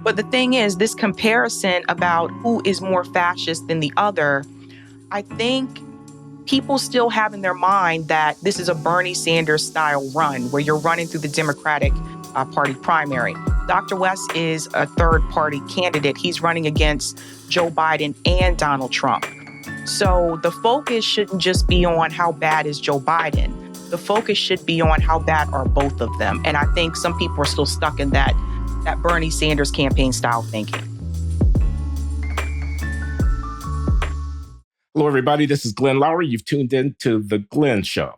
But the thing is, this comparison about who is more fascist than the other, I think people still have in their mind that this is a Bernie Sanders style run where you're running through the Democratic Party primary. Dr. West is a third party candidate. He's running against Joe Biden and Donald Trump. So the focus shouldn't just be on how bad is Joe Biden. The focus should be on how bad are both of them. And I think some people are still stuck in that Bernie Sanders campaign style thinking. Hello, everybody. This is Glenn Loury. You've tuned in to The Glenn Show.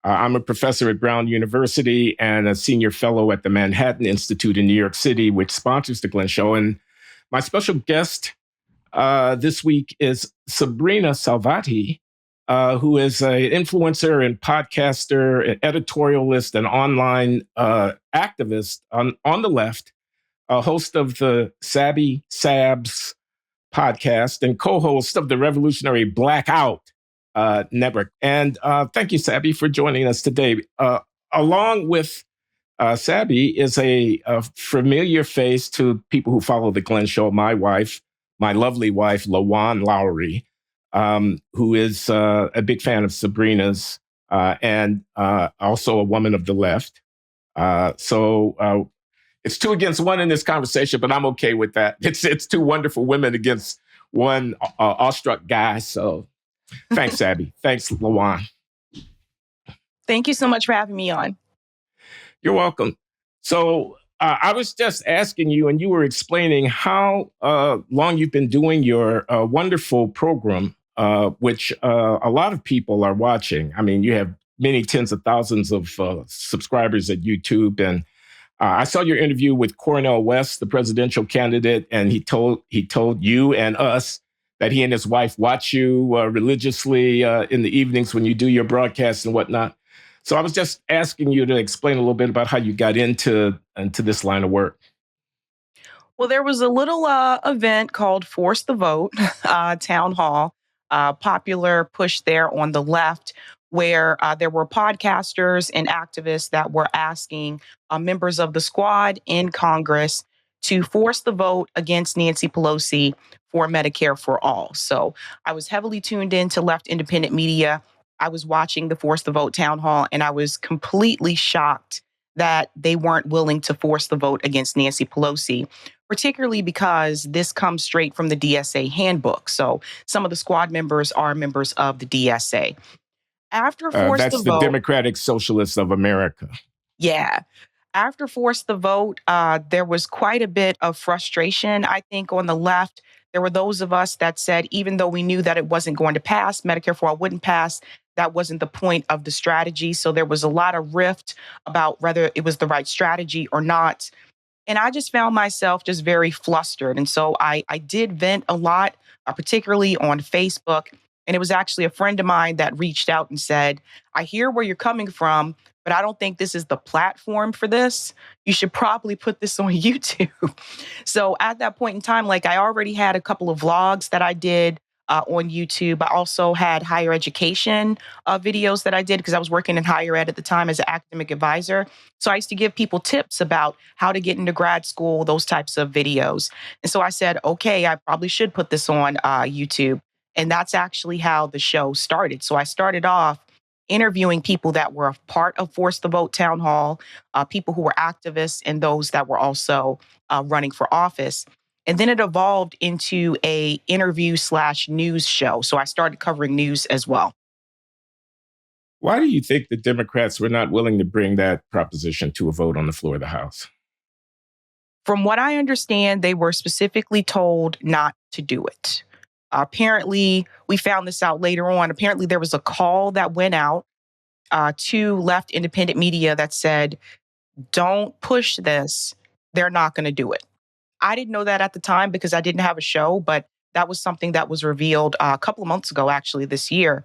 I'm a professor at Brown University and a senior fellow at the Manhattan Institute in New York City, which sponsors The Glenn Show. And my special guest this week is Sabrina Salvati, who is an influencer and podcaster, an editorialist, and online activist on the left, a host of the Sabby Sabs podcast and co-host of the revolutionary Blackout network. And thank you, Sabby, for joining us today. Along with Sabby is a familiar face to people who follow The Glenn Show, my wife, my lovely wife, LaJuan Loury, who is a big fan of Sabrina's and also a woman of the left. So it's 2 against 1 in this conversation, but I'm okay with that. It's 2 wonderful women against 1 awestruck guy. So thanks, Sabby. Thanks, LaJuan. Thank you so much for having me on. You're welcome. So I was just asking you, and you were explaining how long you've been doing your wonderful program, which a lot of people are watching. I mean, you have many tens of thousands of subscribers at YouTube. And I saw your interview with Cornel West, the presidential candidate, and he told you and us that he and his wife watch you religiously in the evenings when you do your broadcasts and whatnot. So I was just asking you to explain a little bit about how you got into this line of work. Well, there was a little event called Force the Vote Town Hall, popular push there on the left, where there were podcasters and activists that were asking members of the squad in Congress to force the vote against Nancy Pelosi for Medicare for All. So I was heavily tuned into left independent media. I was watching the Force the Vote town hall, and I was completely shocked that they weren't willing to force the vote against Nancy Pelosi, particularly because this comes straight from the DSA handbook. So some of the squad members are members of the DSA. After Force the Vote... That's the Democratic Socialists of America. Yeah. After Force the Vote, there was quite a bit of frustration, I think, on the left. There were those of us that said, even though we knew that it wasn't going to pass, Medicare for All wouldn't pass, that wasn't the point of the strategy. So there was a lot of rift about whether it was the right strategy or not. And I just found myself just very flustered. And so I did vent a lot, particularly on Facebook. And it was actually a friend of mine that reached out and said, I hear where you're coming from, but I don't think this is the platform for this. You should probably put this on YouTube. So at that point in time, like I already had a couple of vlogs that I did on YouTube. I also had higher education videos that I did because I was working in higher ed at the time as an academic advisor. So I used to give people tips about how to get into grad school, those types of videos. And so I said, okay, I probably should put this on YouTube. And that's actually how the show started. So I started off interviewing people that were a part of Force the Vote Town Hall, people who were activists, and those that were also running for office. And then it evolved into a interview/news show. So I started covering news as well. Why do you think the Democrats were not willing to bring that proposition to a vote on the floor of the House? From what I understand, they were specifically told not to do it. Apparently, we found this out later on. Apparently, there was a call that went out to left independent media that said, don't push this. They're not going to do it. I didn't know that at the time because I didn't have a show, but that was something that was revealed a couple of months ago, actually, this year.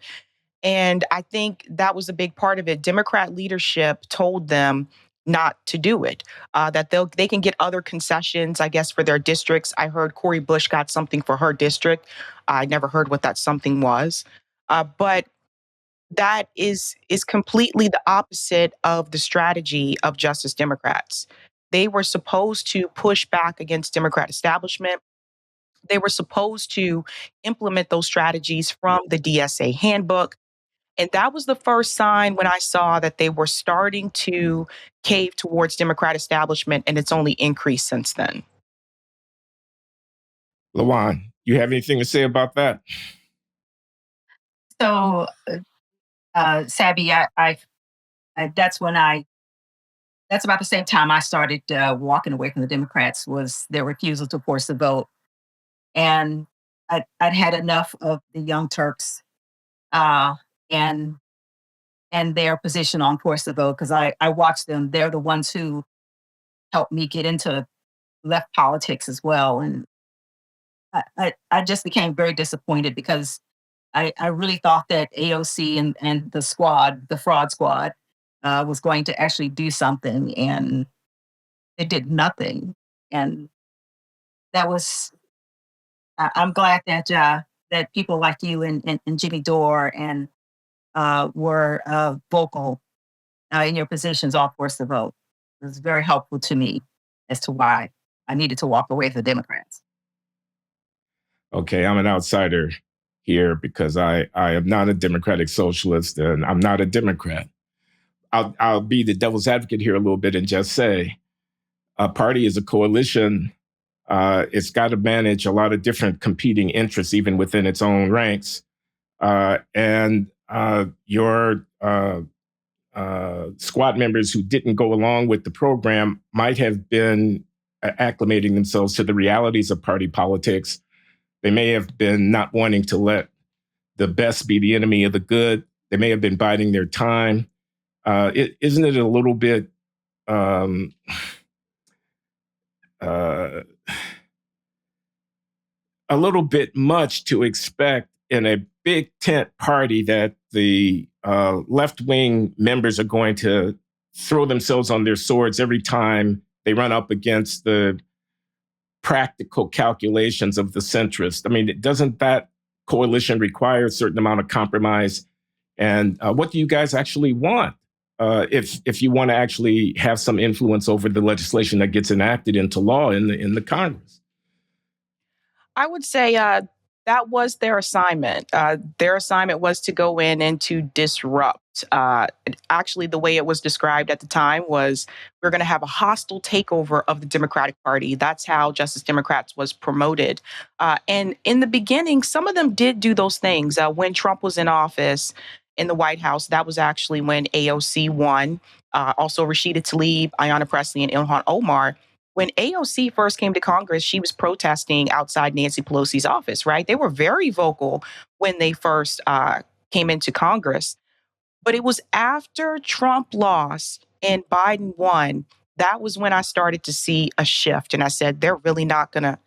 And I think that was a big part of it. Democrat leadership told them not to do it, that they can get other concessions, I guess, for their districts. I heard Cori Bush got something for her district. I never heard what that something was. But that is completely the opposite of the strategy of Justice Democrats. They were supposed to push back against Democrat establishment. They were supposed to implement those strategies from the DSA handbook. And that was the first sign when I saw that they were starting to cave towards Democrat establishment, and it's only increased since then. LaJuan, you have anything to say about that? So, Sabby, that's when that's about the same time I started walking away from the Democrats was their refusal to force the vote. And I'd had enough of the Young Turks uh, and their position on force the vote because I watched them. They're the ones who helped me get into left politics as well. And I just became very disappointed because I really thought that AOC and the squad, the fraud squad, was going to actually do something, and it did nothing. And that was I'm glad that that people like you and Jimmy Dore and were vocal in your positions all force the vote. It was very helpful to me as to why I needed to walk away from the Democrats. Okay, I'm an outsider here because I am not a democratic socialist and I'm not a Democrat. I'll be the devil's advocate here a little bit and just say a party is a coalition. It's got to manage a lot of different competing interests, even within its own ranks. And your squad members who didn't go along with the program might have been acclimating themselves to the realities of party politics. They may have been not wanting to let the best be the enemy of the good. They may have been biding their time. Isn't it a little bit much to expect in a big tent party that the left-wing members are going to throw themselves on their swords every time they run up against the practical calculations of the centrists? I mean, doesn't that coalition require a certain amount of compromise? And what do you guys actually want if you want to actually have some influence over the legislation that gets enacted into law in the Congress? I would say that was their assignment. Their assignment was to go in and to disrupt. Actually, the way it was described at the time was we're going to have a hostile takeover of the Democratic Party. That's how Justice Democrats was promoted. And in the beginning, some of them did do those things. When Trump was in office in the White House, that was actually when AOC won. Also, Rashida Tlaib, Ayanna Pressley, and Ilhan Omar. When AOC first came to Congress, she was protesting outside Nancy Pelosi's office, right? They were very vocal when they first came into Congress. But it was after Trump lost and Biden won, that was when I started to see a shift. And I said, they're not gonna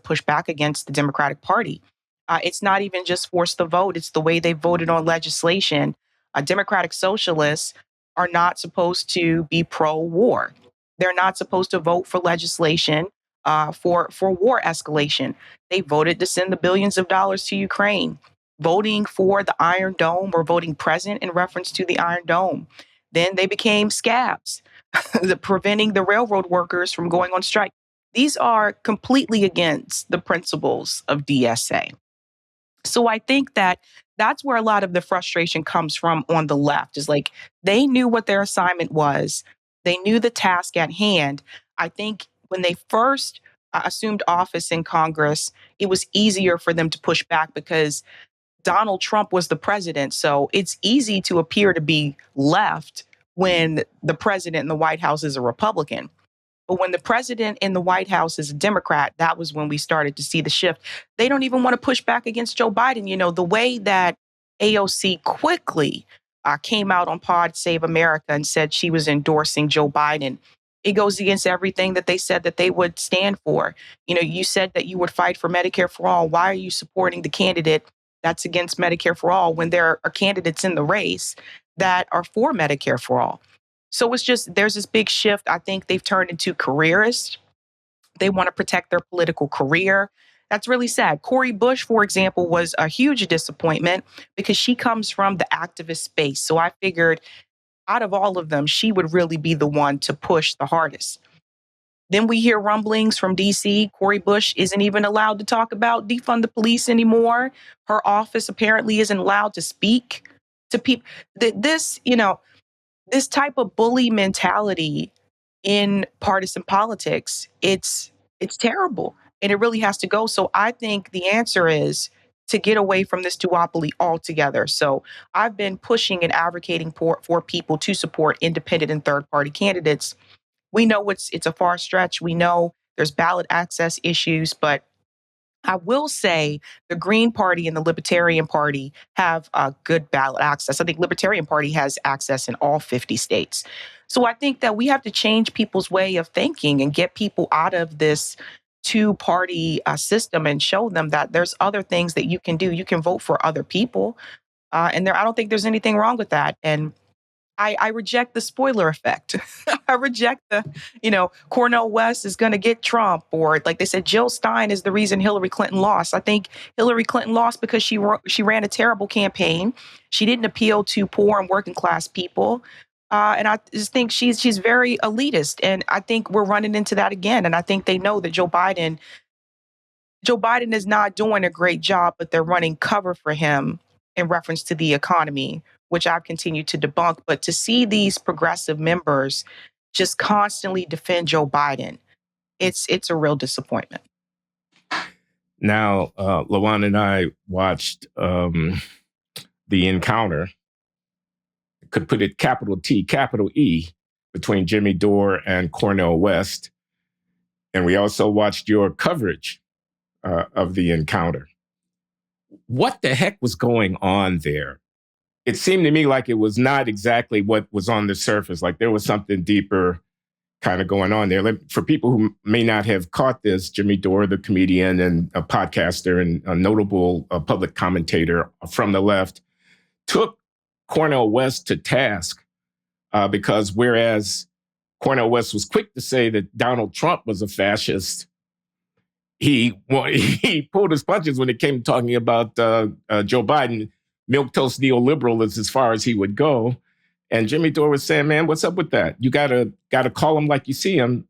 push back against the Democratic Party. It's not even just force the vote, it's the way they voted on legislation. Democratic socialists are not supposed to be pro-war. They're not supposed to vote for legislation for war escalation. They voted to send the billions of dollars to Ukraine. Voting for the Iron Dome or voting present in reference to the Iron Dome. Then they became scabs, preventing the railroad workers from going on strike. These are completely against the principles of DSA. So I think that that's where a lot of the frustration comes from on the left is like they knew what their assignment was. They knew the task at hand. I think when they first assumed office in Congress, it was easier for them to push back because Donald Trump was the president. So it's easy to appear to be left when the president in the White House is a Republican. But when the president in the White House is a Democrat, that was when we started to see the shift. They don't even want to push back against Joe Biden. You know, the way that AOC quickly came out on Pod Save America and said she was endorsing Joe Biden, it goes against everything that they said that they would stand for. You know, you said that you would fight for Medicare for all. Why are you supporting the candidate that's against Medicare for all when there are candidates in the race that are for Medicare for all? So it's just, there's this big shift. I think they've turned into careerists. They want to protect their political career. That's really sad. Cori Bush, for example, was a huge disappointment because she comes from the activist space. So I figured out of all of them, she would really be the one to push the hardest. Then we hear rumblings from DC. Cori Bush isn't even allowed to talk about defund the police anymore. Her office apparently isn't allowed to speak to people. This, this type of bully mentality in partisan politics, it's terrible. And it really has to go. So I think the answer is to get away from this duopoly altogether. So I've been pushing and advocating for people to support independent and third party candidates. We know it's a far stretch. We know there's ballot access issues, but I will say the Green Party and the Libertarian Party have good ballot access. I think Libertarian Party has access in all 50 states. So I think that we have to change people's way of thinking and get people out of this two-party system and show them that there's other things that you can do. You can vote for other people, and I don't think there's anything wrong with that. And I reject the spoiler effect. I reject Cornel West is going to get Trump, or like they said, Jill Stein is the reason Hillary Clinton lost. I think Hillary Clinton lost because she ran a terrible campaign. She didn't appeal to poor and working class people. And I just think she's very elitist. And I think we're running into that again. And I think they know that Joe Biden is not doing a great job, but they're running cover for him in reference to the economy, which I've continued to debunk. But to see these progressive members just constantly defend Joe Biden, it's a real disappointment. Now, LaJuan and I watched the encounter, could put it capital T, capital E, between Jimmy Dore and Cornel West. And we also watched your coverage of the encounter. What the heck was going on there? It seemed to me like it was not exactly what was on the surface. Like there was something deeper kind of going on there. For people who may not have caught this, Jimmy Dore, the comedian and a podcaster and a notable public commentator from the left, took Cornel West to task because whereas Cornel West was quick to say that Donald Trump was a fascist, he pulled his punches when it came to talking about Joe Biden. Milquetoast neoliberal is as far as he would go. And Jimmy Dore was saying, man, what's up with that? You gotta call him like you see him.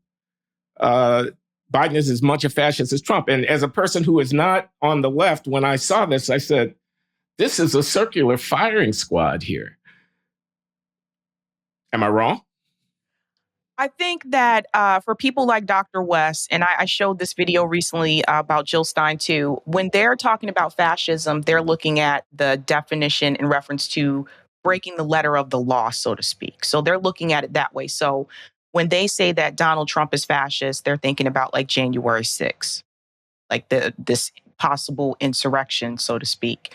Biden is as much a fascist as Trump. And as a person who is not on the left, when I saw this, I said, this is a circular firing squad here. Am I wrong? I think that for people like Dr. West, and I showed this video recently about Jill Stein too, when they're talking about fascism, they're looking at the definition in reference to breaking the letter of the law, so to speak. So they're looking at it that way. So when they say that Donald Trump is fascist, they're thinking about like January 6th, like this possible insurrection, so to speak.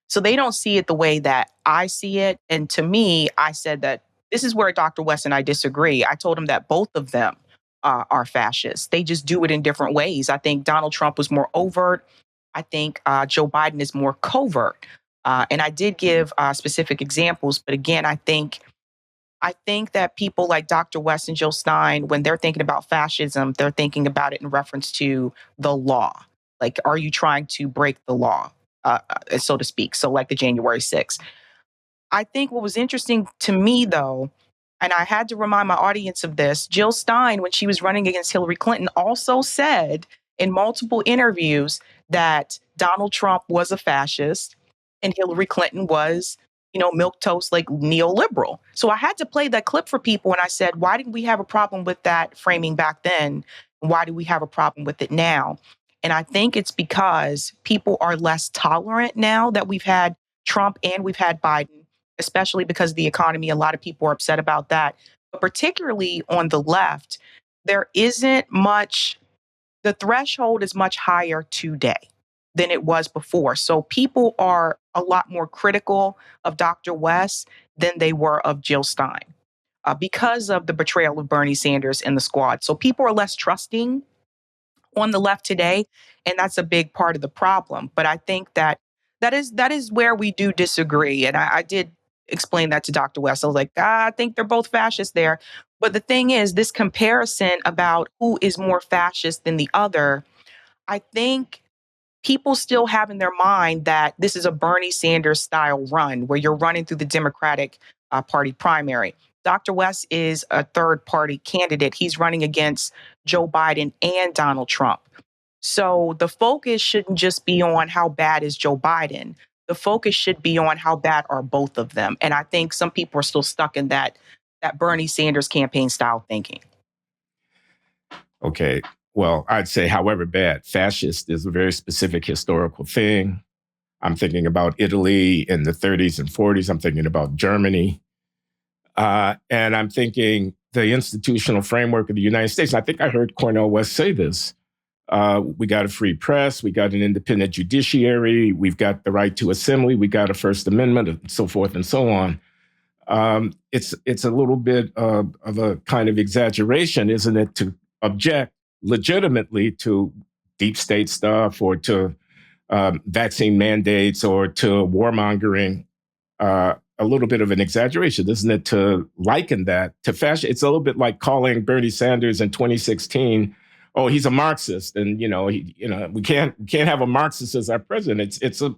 So they don't see it the way that I see it. And to me, I said that this is where Dr. West and I disagree. I told him that both of them are fascists. They just do it in different ways. I think Donald Trump was more overt. I think Joe Biden is more covert. And I did give specific examples. But again, I think that people like Dr. West and Jill Stein, when they're thinking about fascism, they're thinking about it in reference to the law. Like, are you trying to break the law, so to speak? So like the January 6th. I think what was interesting to me, though, and I had to remind my audience of this, Jill Stein, when she was running against Hillary Clinton, also said in multiple interviews that Donald Trump was a fascist and Hillary Clinton was, milquetoast, like neoliberal. So I had to play that clip for people. And I said, why didn't we have a problem with that framing back then? And why do we have a problem with it now? And I think it's because people are less tolerant now that we've had Trump and we've had Biden, especially because of the economy. A lot of people are upset about that. But particularly on the left, there isn't much, the threshold is much higher today than it was before. So people are a lot more critical of Dr. West than they were of Jill Stein because of the betrayal of Bernie Sanders and the squad. So people are less trusting on the left today, and that's a big part of the problem. But I think that is where we do disagree. And I did explain that to Dr. West. I was like, I think they're both fascists there. But the thing is, this comparison about who is more fascist than the other, I think people still have in their mind that this is a Bernie Sanders style run where you're running through the Democratic Party primary. Dr. West is a third party candidate. He's running against Joe Biden and Donald Trump. So the focus shouldn't just be on how bad is Joe Biden. The focus should be on how bad are both of them. And I think some people are still stuck in that Bernie Sanders campaign style thinking. Okay. Well, I'd say, however bad, fascist is a very specific historical thing. I'm thinking about Italy in the 30s and 40s. I'm thinking about Germany. And I'm thinking the institutional framework of the United States. I think I heard Cornel West say this. We got a free press. We got an independent judiciary. We've got the right to assembly. We got a First Amendment, and so forth and so on. It's a little bit of a kind of exaggeration, isn't it, to object legitimately to deep state stuff or to vaccine mandates or to warmongering. A little bit of an exaggeration, isn't it, to liken that to fashion? It's a little bit like calling Bernie Sanders in 2016, "Oh, he's a Marxist," and we can't have a Marxist as our president. It's a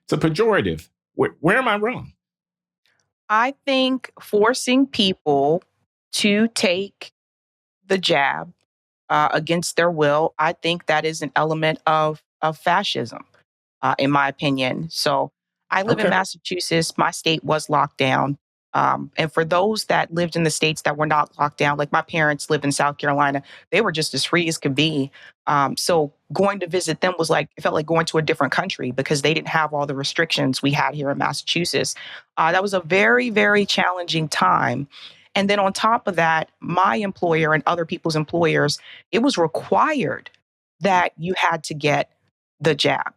pejorative. Where am I wrong? I think forcing people to take the jab against their will, I think that is an element of fascism, in my opinion. So I live in Okay. Massachusetts. My state was locked down. And for those that lived in the states that were not locked down, like my parents live in South Carolina, they were just as free as could be. So going to visit them was like, it felt like going to a different country because they didn't have all the restrictions we had here in Massachusetts. That was a very, very challenging time. And then on top of that, my employer and other people's employers, it was required that you had to get the jab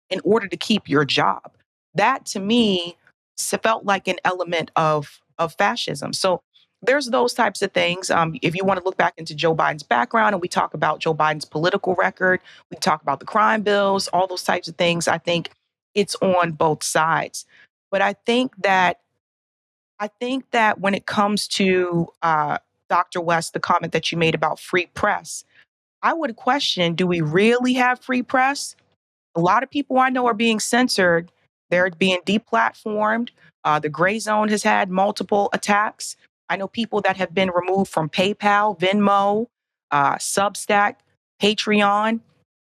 in order to keep your job. That to me felt like an element of fascism. So there's those types of things. If you want to look back into Joe Biden's background and we talk about Joe Biden's political record, we talk about the crime bills, all those types of things. I think it's on both sides. But I think that when it comes to Dr. West, the comment that you made about free press, I would question: do we really have free press? A lot of people I know are being censored. They're being deplatformed. The gray zone has had multiple attacks. I know people that have been removed from PayPal, Venmo, Substack, Patreon.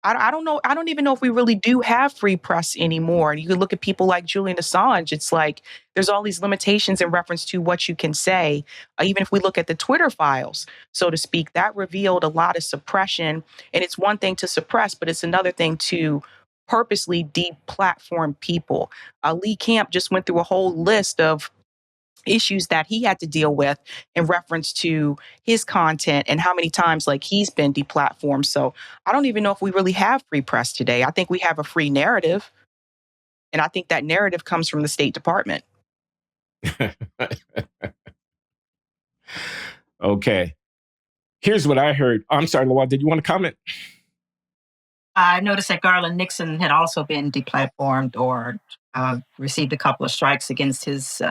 I don't know. I don't even know if we really do have free press anymore. And you can look at people like Julian Assange. It's like there's all these limitations in reference to what you can say. Even if we look at the Twitter files, so to speak, that revealed a lot of suppression. And it's one thing to suppress, but it's another thing to purposely deplatform people. Lee Camp just went through a whole list of issues that he had to deal with in reference to his content and how many times like he's been deplatformed. So I don't even know if we really have free press today. I think we have a free narrative. And I think that narrative comes from the State Department. Okay. Here's what I heard. I'm sorry, LaJuan, did you want to comment? I noticed that Garland Nixon had also been deplatformed or received a couple of strikes against his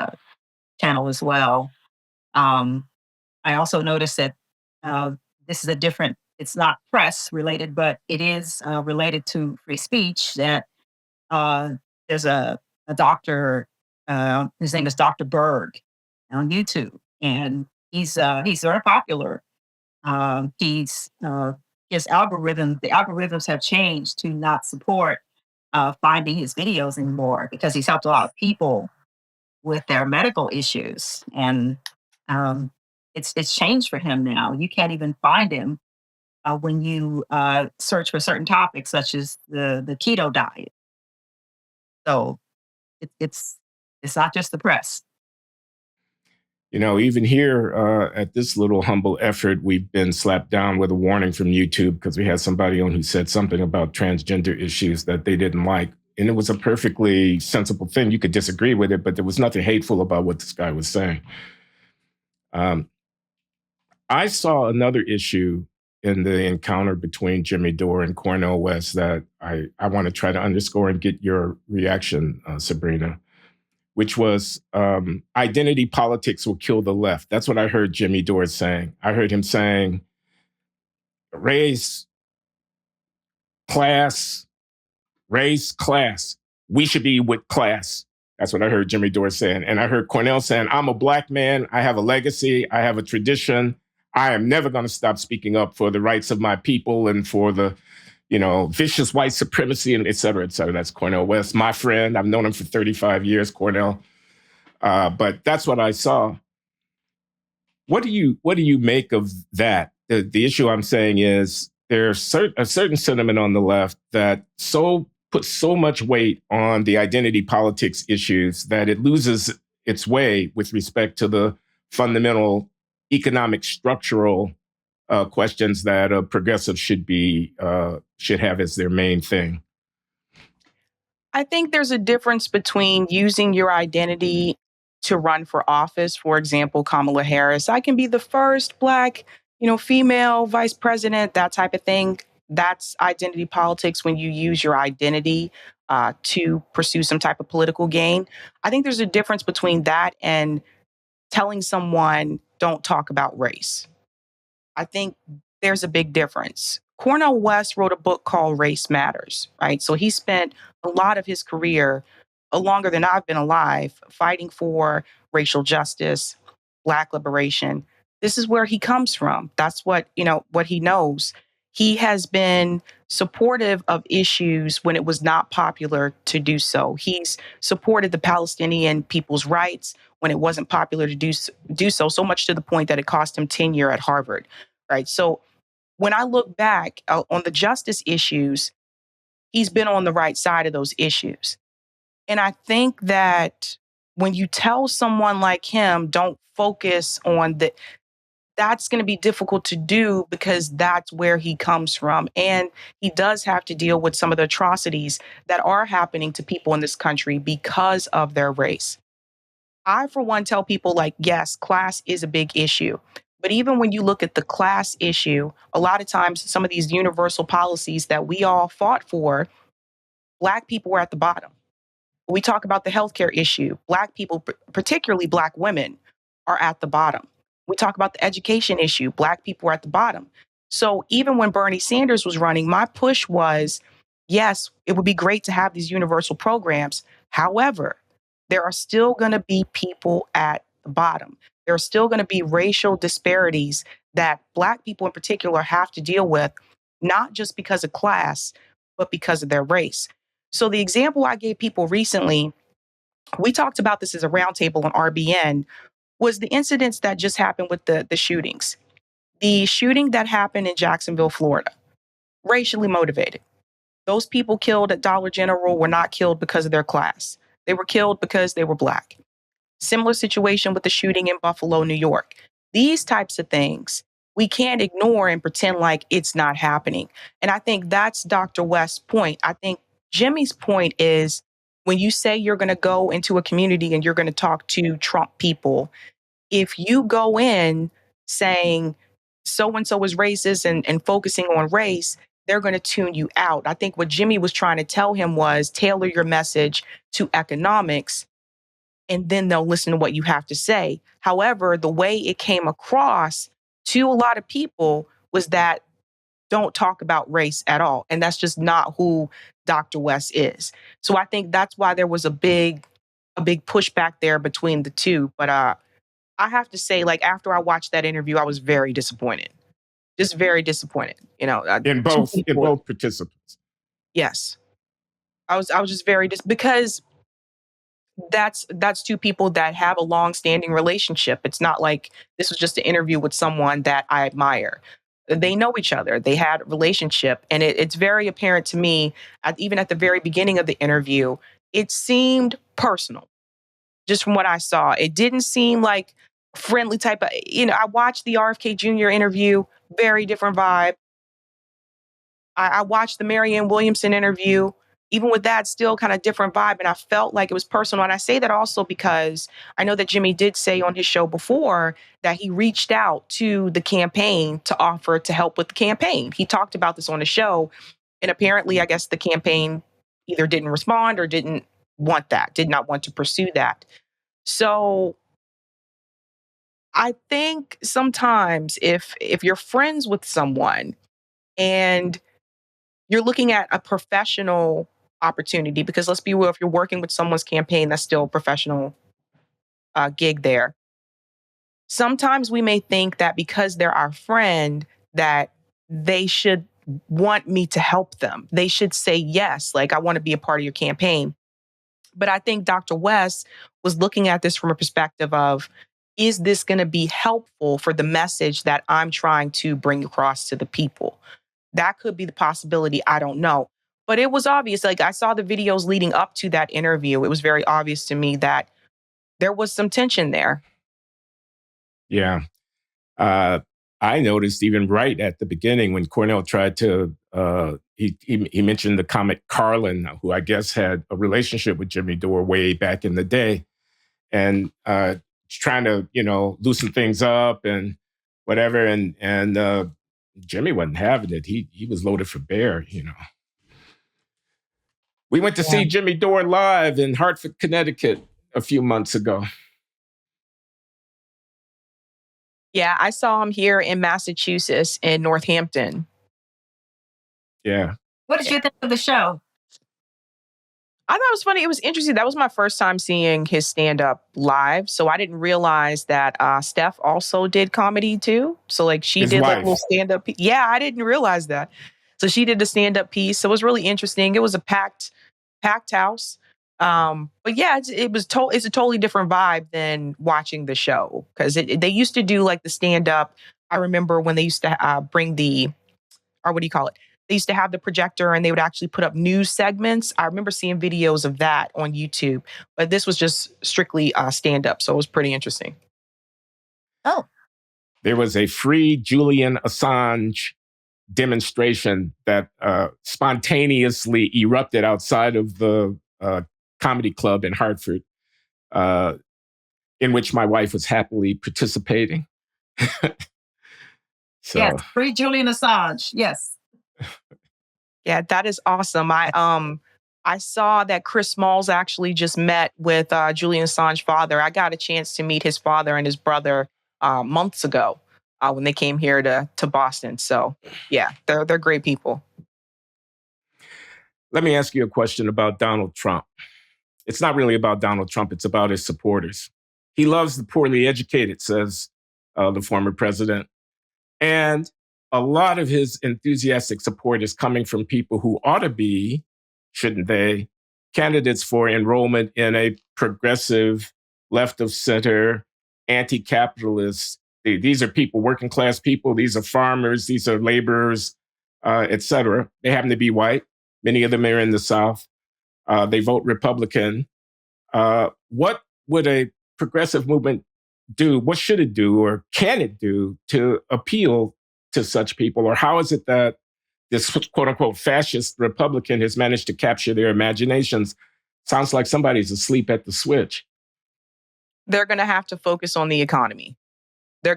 channel as well. I also noticed that uh, this is a different, it's not press related, but it is related to free speech. That there's a doctor, his name is Dr. Berg on YouTube, and he's very popular. He's his algorithm, the algorithms have changed to not support finding his videos anymore because he's helped a lot of people with their medical issues, and um, it's changed for him now. You can't even find him when you search for certain topics, such as the keto diet. So it's not just the press. Even here at this little humble effort, we've been slapped down with a warning from YouTube because we had somebody on who said something about transgender issues that they didn't like. And it was a perfectly sensible thing. You could disagree with it, but there was nothing hateful about what this guy was saying. I saw another issue in the encounter between Jimmy Dore and Cornel West that I want to try to underscore and get your reaction, Sabrina, which was identity politics will kill the left. That's what I heard Jimmy Dore saying. I heard him saying race, class, we should be with class. That's what I heard Jimmy Dore saying. And I heard Cornel saying, I'm a black man. I have a legacy. I have a tradition. I am never going to stop speaking up for the rights of my people and for the, vicious white supremacy and et cetera, et cetera. That's Cornel West, my friend. I've known him for 35 years, Cornel. But that's what I saw. What do you make of that? The issue I'm saying is there's a certain sentiment on the left that puts so much weight on the identity politics issues that it loses its way with respect to the fundamental economic structural questions that a progressive should have as their main thing. I think there's a difference between using your identity to run for office. For example, Kamala Harris, I can be the first Black, female vice president, that type of thing. That's identity politics when you use your identity to pursue some type of political gain. I think there's a difference between that and telling someone, don't talk about race. I think there's a big difference. Cornel West wrote a book called Race Matters, right? So he spent a lot of his career, longer than I've been alive, fighting for racial justice, Black liberation. This is where he comes from. That's what he knows. He has been supportive of issues when it was not popular to do so. He's supported the Palestinian people's rights when it wasn't popular to do so much to the point that it cost him tenure at Harvard. Right. So when I look back on the justice issues, he's been on the right side of those issues. And I think that when you tell someone like him, don't focus on that, that's going to be difficult to do because that's where he comes from. And he does have to deal with some of the atrocities that are happening to people in this country because of their race. I, for one, tell people like, yes, class is a big issue. But even when you look at the class issue, a lot of times some of these universal policies that we all fought for, Black people were at the bottom. We talk about the healthcare issue. Black people, particularly Black women, are at the bottom. We talk about the education issue. Black people are at the bottom. So even when Bernie Sanders was running, my push was, yes, it would be great to have these universal programs. However, there are still going to be people at the bottom. There are still going to be racial disparities that Black people in particular have to deal with, not just because of class, but because of their race. So the example I gave people recently, we talked about this as a roundtable on RBN, was the incidents that just happened with the shootings. The shooting that happened in Jacksonville, Florida, racially motivated. Those people killed at Dollar General were not killed because of their class. They were killed because they were Black. Similar situation with the shooting in Buffalo, New York. These types of things we can't ignore and pretend like it's not happening. And I think that's Dr. West's point. I think Jimmy's point is when you say you're going to go into a community and you're going to talk to Trump people, if you go in saying so and so is racist and focusing on race, they're going to tune you out. I think what Jimmy was trying to tell him was tailor your message to economics and then they'll listen to what you have to say. However, the way it came across to a lot of people was that don't talk about race at all. And that's just not who Dr. West is. So I think that's why there was a big pushback there between the two. But I have to say, like, after I watched that interview, I was very disappointed. Just very disappointed. In both participants. Yes. I was just very because that's two people that have a long-standing relationship. It's not like this was just an interview with someone that I admire. They know each other. They had a relationship, and it's very apparent to me, even at the very beginning of the interview, it seemed personal. Just from what I saw, it didn't seem like friendly type of. I watched the RFK Jr. interview, very different vibe. I watched the Marianne Williamson interview. Even with that, still kind of different vibe. And I felt like it was personal. And I say that also because I know that Jimmy did say on his show before that he reached out to the campaign to offer to help with the campaign. He talked about this on the show. And apparently, I guess the campaign either didn't respond or did not want to pursue that. So I think sometimes if you're friends with someone and you're looking at a professional opportunity, because let's be real, if you're working with someone's campaign, that's still a professional gig there. sometimes we may think that because they're our friend, that they should want me to help them. They should say yes, like I want to be a part of your campaign. But I think Dr. West was looking at this from a perspective of, is this going to be helpful for the message that I'm trying to bring across to the people? That could be the possibility. I don't know. But it was obvious. Like I saw the videos leading up to that interview. It was very obvious to me that there was some tension there. Yeah. Uh, I noticed even right at the beginning when Cornell tried to, he mentioned the comic Carlin, who I guess had a relationship with Jimmy Dore way back in the day, and trying to, loosen things up and whatever. And Jimmy wasn't having it. He was loaded for bear. We went to see Jimmy Dore live in Hartford, Connecticut a few months ago. Yeah, I saw him here in Massachusetts in Northampton. Yeah. What did you think of the show? I thought it was funny. It was interesting. That was my first time seeing his stand up live. So I didn't realize that Steph also did comedy too. So like she His did like a wife. little stand up. Yeah, I didn't realize that. So she did the stand up piece. So it was really interesting. It was a packed house. But yeah, it's a totally different vibe than watching the show because they used to do like the stand up. I remember when they used to bring or what do you call it? They used to have the projector and they would actually put up news segments. I remember seeing videos of that on YouTube, but this was just strictly stand up. So it was pretty interesting. Oh, there was a free Julian Assange demonstration that spontaneously erupted outside of the comedy club in Hartford, in which my wife was happily participating. So, yes, free Julian Assange. Yes. Yeah, that is awesome. I saw that Chris Smalls actually just met with Julian Assange's father. I got a chance to meet his father and his brother months ago when they came here to Boston. So yeah, they're great people. let me ask you a question about Donald Trump. It's not really about Donald Trump, it's about his supporters. He loves the poorly educated, says the former president. And a lot of his enthusiastic support is coming from people who ought to be, shouldn't they, candidates for enrollment in a progressive, left of center, anti capitalist. These are people, working class people, these are farmers, these are laborers, et cetera. They happen to be white. Many of them are in the South. They vote Republican. What would a progressive movement do? What should it do, or can it do to appeal to such people? Or how is it that this quote unquote fascist Republican has managed to capture their imaginations? Sounds like somebody's asleep at the switch. They're going to have to focus on the economy. That's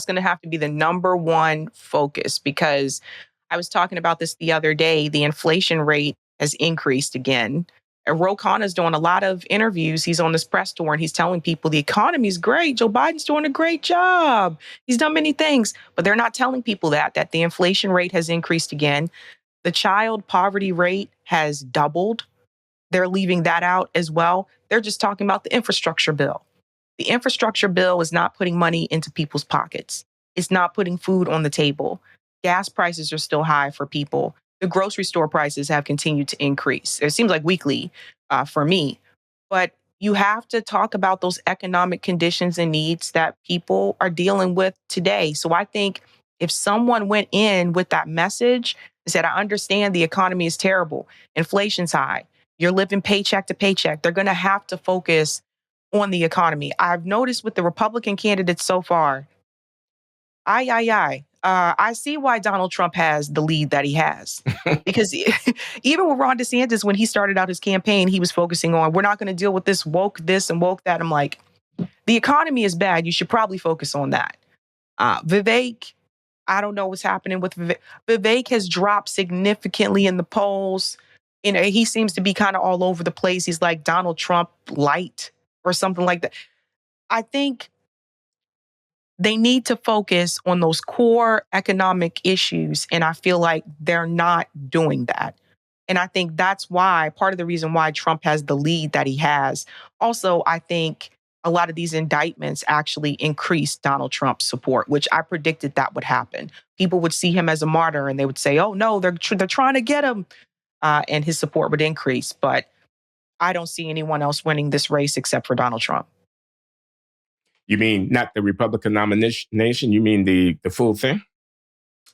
going to have to be the number one focus because I was talking about this the other day. The inflation rate has increased again. And Ro Khanna's doing a lot of interviews. He's on this press tour and he's telling people the economy's great. Joe Biden's doing a great job. He's done many things, but they're not telling people that the inflation rate has increased again. The child poverty rate has doubled. They're leaving that out as well. They're just talking about the infrastructure bill. The infrastructure bill is not putting money into people's pockets. It's not putting food on the table. Gas prices are still high for people. The grocery store prices have continued to increase. It seems like weekly for me. But you have to talk about those economic conditions and needs that people are dealing with today. So I think if someone went in with that message and said, I understand the economy is terrible, inflation's high, you're living paycheck to paycheck, they're going to have to focus on the economy. I've noticed with the Republican candidates so far, I see why Donald Trump has the lead that he has. Because even with Ron DeSantis, when he started out his campaign, he was focusing on, we're not going to deal with this and woke that. I'm like, the economy is bad. You should probably focus on that. Vivek, I don't know what's happening with Vivek. Vivek has dropped significantly in the polls. He seems to be kind of all over the place. He's like Donald Trump light or something like that. I think they need to focus on those core economic issues. And I feel like they're not doing that. And I think that's why part of the reason why Trump has the lead that he has. Also, I think a lot of these indictments actually increased Donald Trump's support, which I predicted that would happen. People would see him as a martyr and they would say, "Oh no, they're trying to get him," and his support would increase. But I don't see anyone else winning this race except for Donald Trump. You mean not the Republican nomination? You mean the full thing?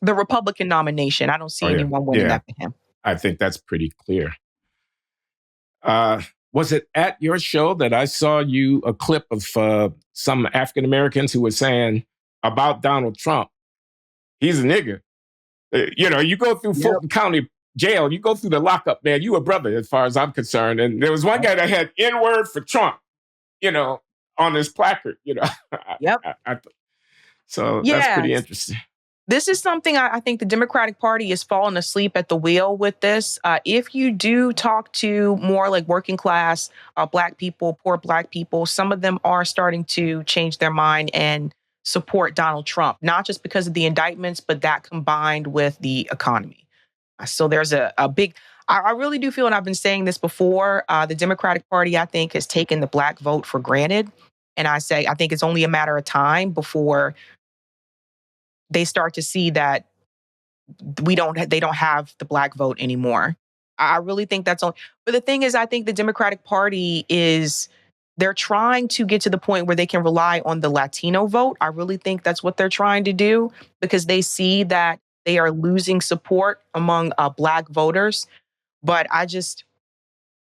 The Republican nomination, I don't see Oh yeah, anyone winning yeah. after him. I think that's pretty clear. Was it at your show that I saw you a clip of some African Americans who were saying about Donald Trump, he's a nigger? You go through Yep. Fulton County Jail, you go through the lockup, man. You a brother, as far as I'm concerned. And there was one guy that had N-word for Trump, on his placard. Yep. So that's pretty Yes. interesting. This is something I think the Democratic Party is falling asleep at the wheel with this. If you do talk to more like working class Black people, poor Black people, some of them are starting to change their mind and support Donald Trump, not just because of the indictments, but that combined with the economy. So there's a big, I really do feel, and I've been saying this before, the Democratic Party, I think, has taken the Black vote for granted. And I think it's only a matter of time before they start to see that they don't have the Black vote anymore. I really think that's only, but the thing is, I think the Democratic Party they're trying to get to the point where they can rely on the Latino vote. I really think that's what they're trying to do because they see that they are losing support among Black voters. But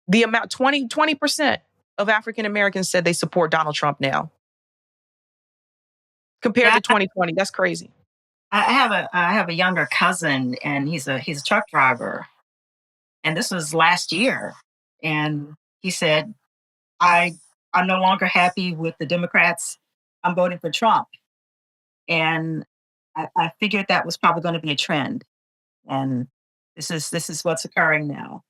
the amount, 20% of African Americans said they support Donald Trump now compared Yeah, to 2020. That's crazy. I have a younger cousin, and he's a truck driver, and this was last year, and he said, "I I'm no longer happy with the Democrats. I'm voting for Trump," and I figured that was probably going to be a trend, and this is what's occurring now.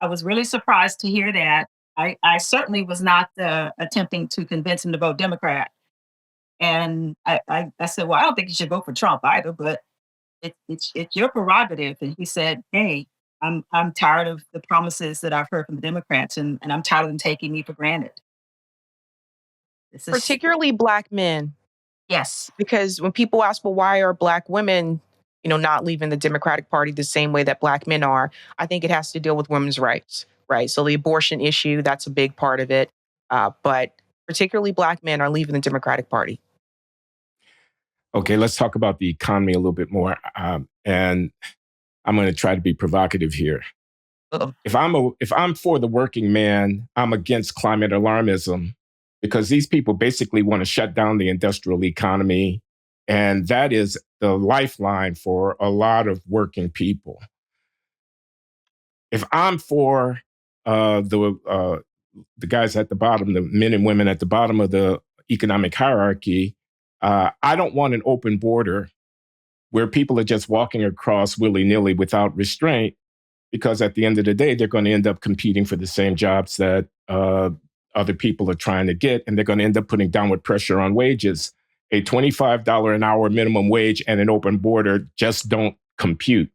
I was really surprised to hear that. I certainly was not attempting to convince him to vote Democrat, and I said, "Well, I don't think you should vote for Trump either, but it's your prerogative." And he said, "Hey, I'm tired of the promises that I've heard from the Democrats, and I'm tired of them taking me for granted." This is Particularly Black men. yes, Because when people ask, well, why are Black women, not leaving the Democratic Party the same way that Black men are, I think it has to deal with women's rights, right? So the abortion issue, that's a big part of it. But particularly Black men are leaving the Democratic Party. Okay, let's talk about the economy a little bit more. And I'm going to try to be provocative here. Uh-oh. If I'm for the working man, I'm against climate alarmism because these people basically want to shut down the industrial economy, and that is the lifeline for a lot of working people. If I'm for the guys at the bottom, the men and women at the bottom of the economic hierarchy, I don't want an open border where people are just walking across willy-nilly without restraint, because at the end of the day, they're going to end up competing for the same jobs that other people are trying to get, and they're going to end up putting downward pressure on wages. A $25 an hour minimum wage and an open border just don't compute.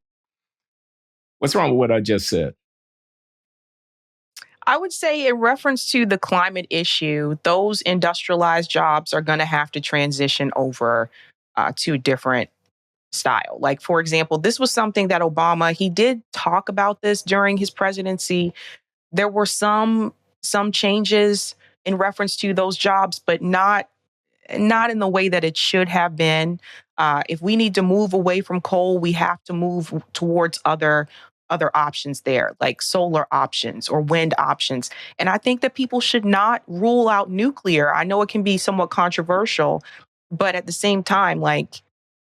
What's wrong with what I just said? I would say, in reference to the climate issue, those industrialized jobs are going to have to transition over to a different style. Like, for example, this was something that he did talk about this during his presidency. There were some changes in reference to those jobs, but not in the way that it should have been. If we need to move away from coal, we have to move towards other options there, like solar options or wind options. And I think that people should not rule out nuclear. I know it can be somewhat controversial, but at the same time, like,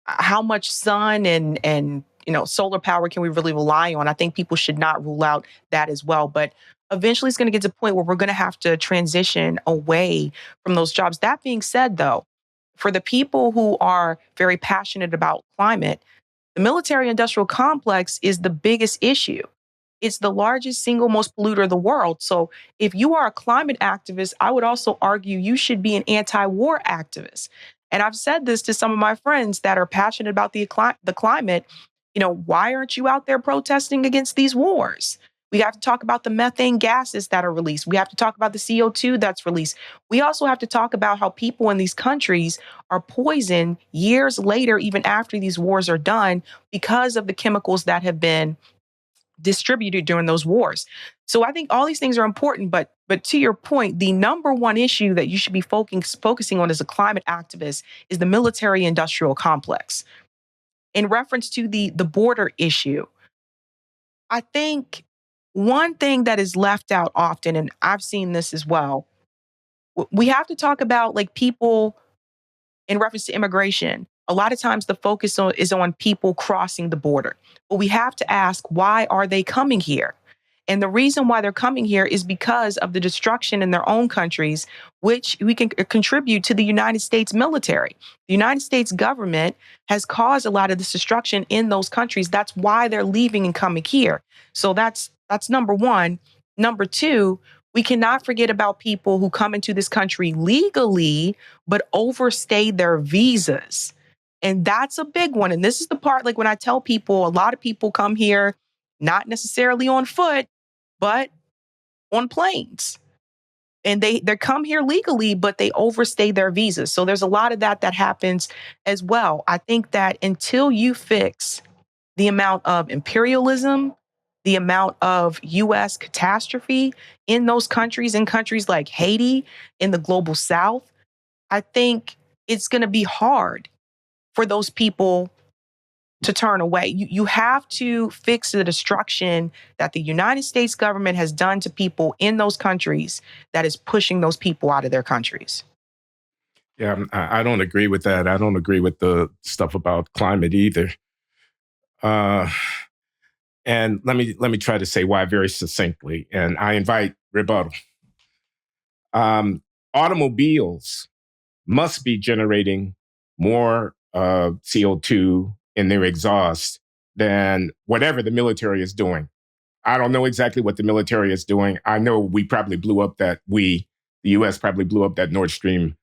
how much sun and solar power can we really rely on? I think people should not rule out that as well. But eventually it's going to get to a point where we're going to have to transition away from those jobs. That being said, though, for the people who are very passionate about climate, the military industrial complex is the biggest issue. It's the largest single most polluter in the world. So if you are a climate activist, I would also argue you should be an anti-war activist. And I've said this to some of my friends that are passionate about the climate. Why aren't you out there protesting against these wars? We have to talk about the methane gases that are released. We have to talk about the CO2 that's released. We also have to talk about how people in these countries are poisoned years later, even after these wars are done, because of the chemicals that have been distributed during those wars. So I think all these things are important, but to your point, the number one issue that you should be focusing on as a climate activist is the military industrial complex. In reference to the border issue, I think one thing that is left out often, and I've seen this as well, we have to talk about like people in reference to immigration. A lot of times the focus is on people crossing the border. But we have to ask, why are they coming here? And the reason why they're coming here is because of the destruction in their own countries, which we can contribute to the United States military. The United States government has caused a lot of this destruction in those countries. That's why they're leaving and coming here. So that's number one. Number two, we cannot forget about people who come into this country legally, but overstay their visas. And that's a big one. And this is the part, like when I tell people, a lot of people come here, not necessarily on foot, but on planes. And they come here legally, but they overstay their visas. So there's a lot of that happens as well. I think that until you fix the amount of imperialism, the amount of US catastrophe in those countries, in countries like Haiti, in the global South, I think it's going to be hard for those people to turn away. You have to fix the destruction that the United States government has done to people in those countries that is pushing those people out of their countries. Yeah, I don't agree with that. I don't agree with the stuff about climate either. And let me try to say why very succinctly, and I invite rebuttal. Automobiles must be generating more CO2 in their exhaust than whatever the military is doing. I don't know exactly what the military is doing. I know the US probably blew up that Nord Stream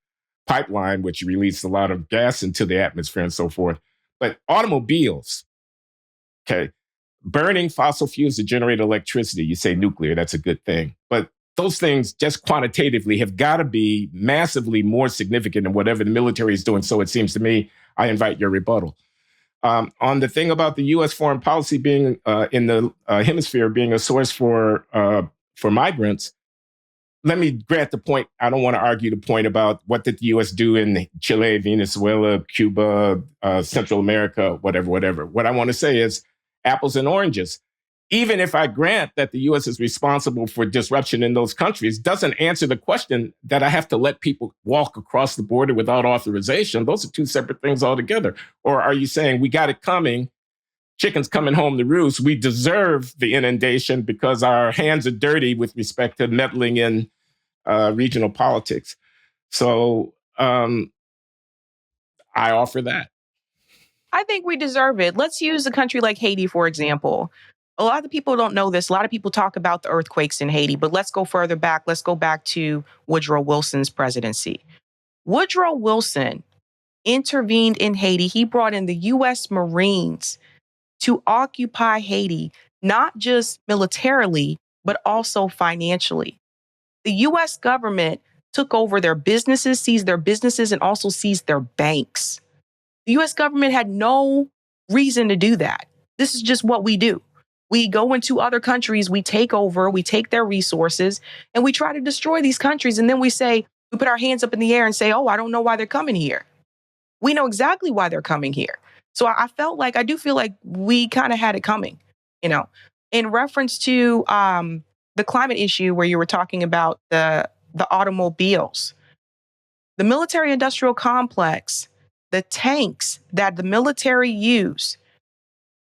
pipeline, which released a lot of gas into the atmosphere and so forth. But automobiles, okay, burning fossil fuels to generate electricity, you say nuclear, that's a good thing. But those things just quantitatively have got to be massively more significant than whatever the military is doing. So it seems to me, I invite your rebuttal. On the thing about the U.S. foreign policy being in the hemisphere being a source for migrants, let me grant the point. I don't want to argue the point about what did the U.S. do in Chile, Venezuela, Cuba, Central America, whatever. What I want to say is apples and oranges. Even if I grant that the U.S. is responsible for disruption in those countries, doesn't answer the question that I have to let people walk across the border without authorization. Those are two separate things altogether. Or are you saying we got it coming, chickens coming home to roost, we deserve the inundation because our hands are dirty with respect to meddling in regional politics? So I offer that. I think we deserve it. Let's use a country like Haiti, for example. A lot of people don't know this. A lot of people talk about the earthquakes in Haiti, but let's go further back. Let's go back to Woodrow Wilson's presidency. Woodrow Wilson intervened in Haiti. He brought in the US Marines to occupy Haiti, not just militarily, but also financially. The US government took over their businesses, seized their businesses, and also seized their banks. The US government had no reason to do that. This is just what we do. We go into other countries, we take over, we take their resources, and we try to destroy these countries. And then we put our hands up in the air and say, oh, I don't know why they're coming here. We know exactly why they're coming here. So I do feel like we kind of had it coming, in reference to the climate issue where you were talking about the automobiles, the military industrial complex, the tanks that the military use,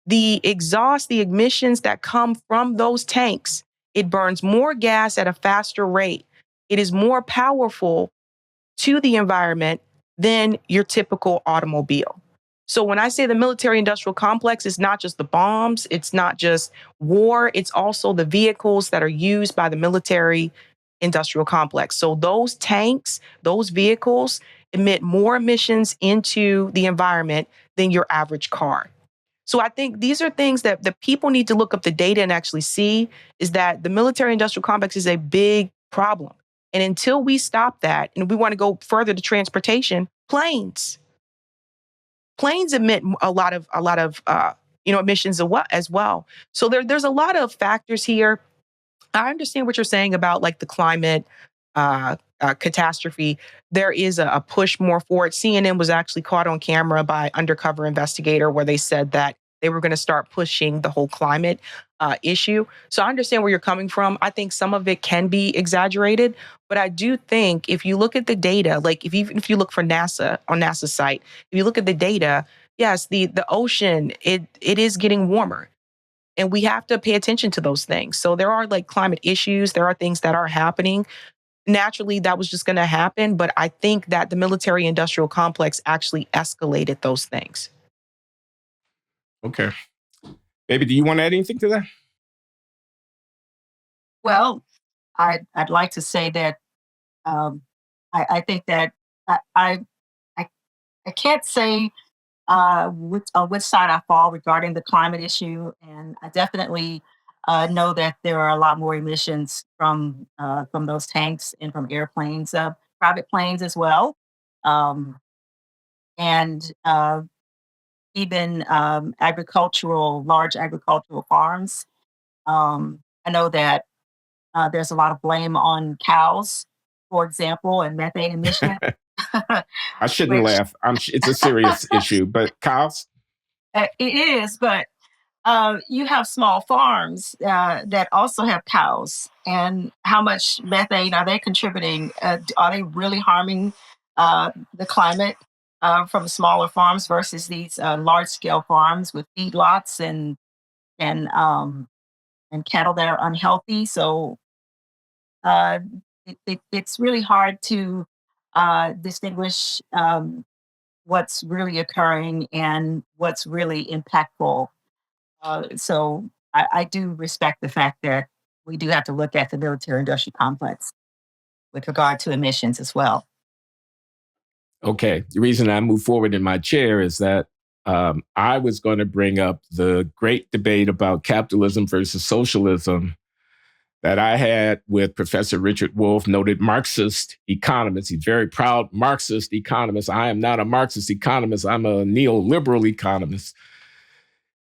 the exhaust, the emissions that come from those tanks, it burns more gas at a faster rate. It is more powerful to the environment than your typical automobile. So when I say the military industrial complex, it's not just the bombs, it's not just war, it's also the vehicles that are used by the military industrial complex. So those tanks, those vehicles emit more emissions into the environment than your average car. So I think these are things that the people need to look up the data and actually see is that the military industrial complex is a big problem. And until we stop that, and we want to go further to transportation, planes emit a lot of emissions as well. So there's a lot of factors here. I understand what you're saying about like the climate catastrophe. There is a push more for it. CNN was actually caught on camera by undercover investigator where they said that they were going to start pushing the whole climate issue. So I understand where you're coming from. I think some of it can be exaggerated, but I do think if you look at the data, like even if you look for NASA on NASA's site, if you look at the data, yes, the ocean it is getting warmer. And we have to pay attention to those things. So there are like climate issues. There are things that are happening. Naturally, that was just going to happen. But I think that the military industrial complex actually escalated those things. Okay. Baby, do you want to add anything to that? Well, I'd like to say that I think that I I can't say which side I fall regarding the climate issue, and I definitely know that there are a lot more emissions from those tanks and from airplanes, private planes as well, um, and even large agricultural farms. I know that there's a lot of blame on cows, for example, and methane emission, I shouldn't which laugh. It's a serious issue, but cows. it is, but you have small farms that also have cows, and how much methane are they contributing? Are they really harming the climate from smaller farms versus these large scale farms with feedlots and um, and cattle that are unhealthy? So uh, it's really hard to distinguish what's really occurring and what's really impactful. So I do respect the fact that we do have to look at the military industrial complex with regard to emissions as well. Okay. The reason I moved forward in my chair is that I was going to bring up the great debate about capitalism versus socialism that I had with Professor Richard Wolff, noted Marxist economist. He's a very proud Marxist economist. I am not a Marxist economist. I'm a neoliberal economist.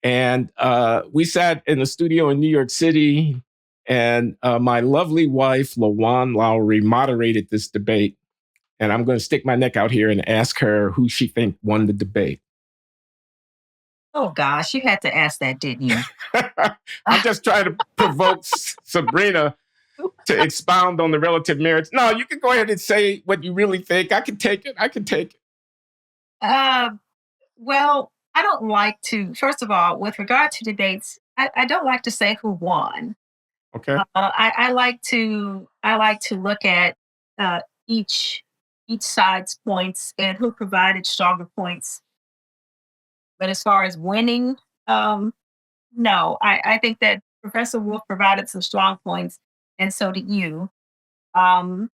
And we sat in the studio in New York City, and my lovely wife, LaJuan Loury, moderated this debate. And I'm going to stick my neck out here and ask her who she think won the debate. Oh gosh, you had to ask that, didn't you? I'm just trying to provoke Sabrina to expound on the relative merits. No, you can go ahead and say what you really think. I can take it. I can take it. Uh, well, I don't like to. First of all, with regard to debates, I don't like to say who won. Okay. I like to look at uh, each each side's points and who provided stronger points. But as far as winning, um, no, I think that Professor Wolf provided some strong points, and so did you. Um,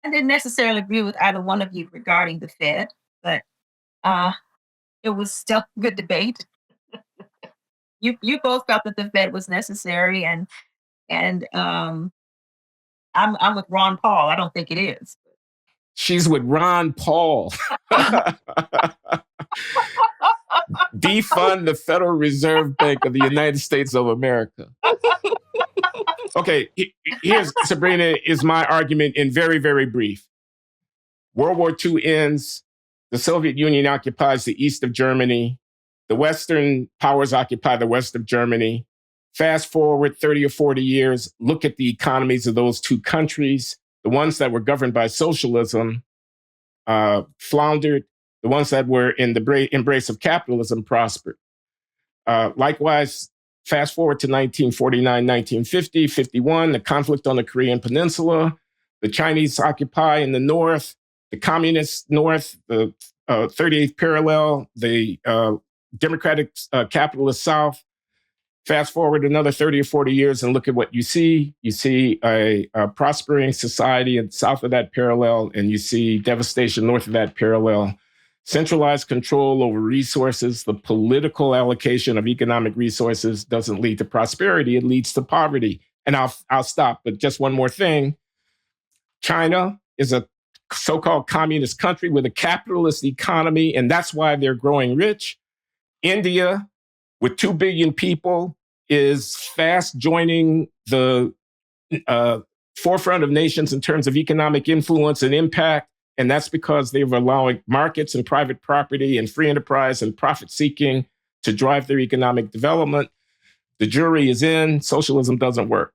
I didn't necessarily agree with either one of you regarding the Fed, but uh, it was still a good debate. You both felt that the Fed was necessary, and I'm with Ron Paul. I don't think it is. She's with Ron Paul. Defund the Federal Reserve Bank of the United States of America. Okay, here's, Sabrina, is my argument in very, very brief. World War II ends. The Soviet Union occupies the east of Germany. The Western powers occupy the west of Germany. Fast forward 30 or 40 years, look at the economies of those two countries. The ones that were governed by socialism floundered. The ones that were in the embrace of capitalism prospered. Likewise, fast forward to 1949, 1950, 51, the conflict on the Korean Peninsula, the Chinese occupy in the north, the communist north, the 38th parallel, the democratic capitalist south. Fast forward another 30 or 40 years and look at what you see. You see a prospering society south of that parallel, and you see devastation north of that parallel. Centralized control over resources, the political allocation of economic resources doesn't lead to prosperity, it leads to poverty. And I'll stop, but just one more thing. China is a so-called communist country with a capitalist economy, and that's why they're growing rich. India, with 2 billion people, is fast joining the forefront of nations in terms of economic influence and impact. And that's because they're allowing markets and private property and free enterprise and profit seeking to drive their economic development. The jury is in. Socialism doesn't work.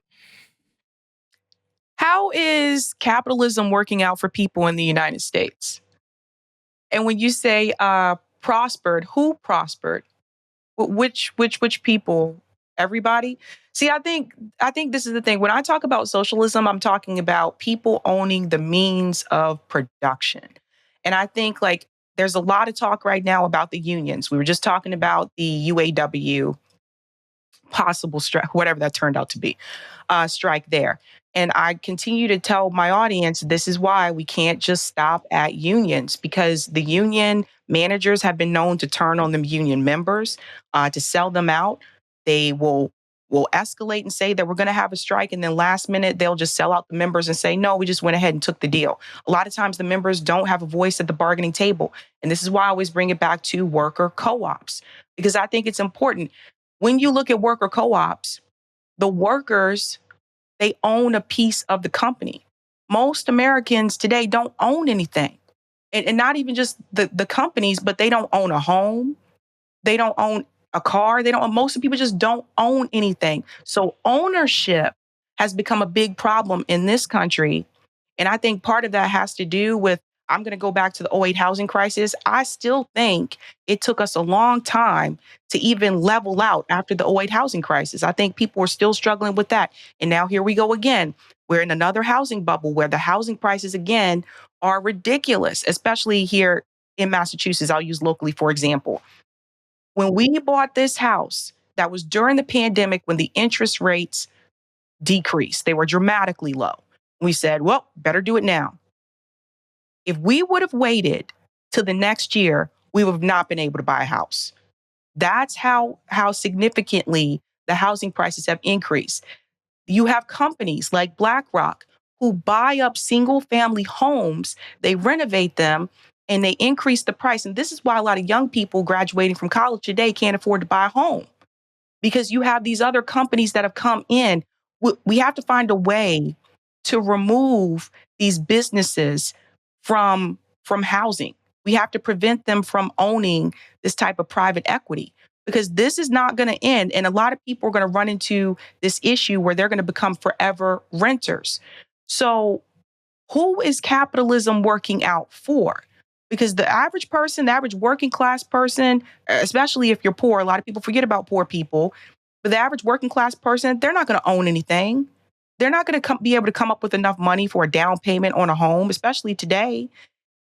How is capitalism working out for people in the United States? And when you say prospered, who prospered? Which people? Everybody? See, I think this is the thing. When I talk about socialism, I'm talking about people owning the means of production. And I think like there's a lot of talk right now about the unions. We were just talking about the UAW possible strike, whatever that turned out to be, strike there. And I continue to tell my audience this is why we can't just stop at unions, because the union managers have been known to turn on the union members, to sell them out. They will escalate and say that we're going to have a strike, and then last minute they'll just sell out the members and say no, we just went ahead and took the deal. A lot of times the members don't have a voice at the bargaining table, and this is why I always bring it back to worker co-ops, because I think it's important. When you look at worker co-ops, the workers, they own a piece of the company. Most Americans today don't own anything. And not even just the companies, but they don't own a home. They don't own a car. They don't, most people just don't own anything. So ownership has become a big problem in this country. And I think part of that has to do with, I'm going to go back to the '08 housing crisis. I still think it took us a long time to even level out after the '08 housing crisis. I think people were still struggling with that. And now here we go again. We're in another housing bubble where the housing prices again are ridiculous, especially here in Massachusetts. I'll use locally, for example. When we bought this house, that was during the pandemic when the interest rates decreased. They were dramatically low. We said, well, better do it now. If we would have waited till the next year, we would have not been able to buy a house. That's how significantly the housing prices have increased. You have companies like BlackRock who buy up single family homes, they renovate them, and they increase the price. And this is why a lot of young people graduating from college today can't afford to buy a home, because you have these other companies that have come in. We have to find a way to remove these businesses from housing. We have to prevent them from owning this type of private equity, because this is not going to end. And a lot of people are going to run into this issue where they're going to become forever renters. So who is capitalism working out for? Because the average person, the average working class person, especially if you're poor, a lot of people forget about poor people, but the average working class person, they're not going to own anything. They're not going to be able to come up with enough money for a down payment on a home, especially today.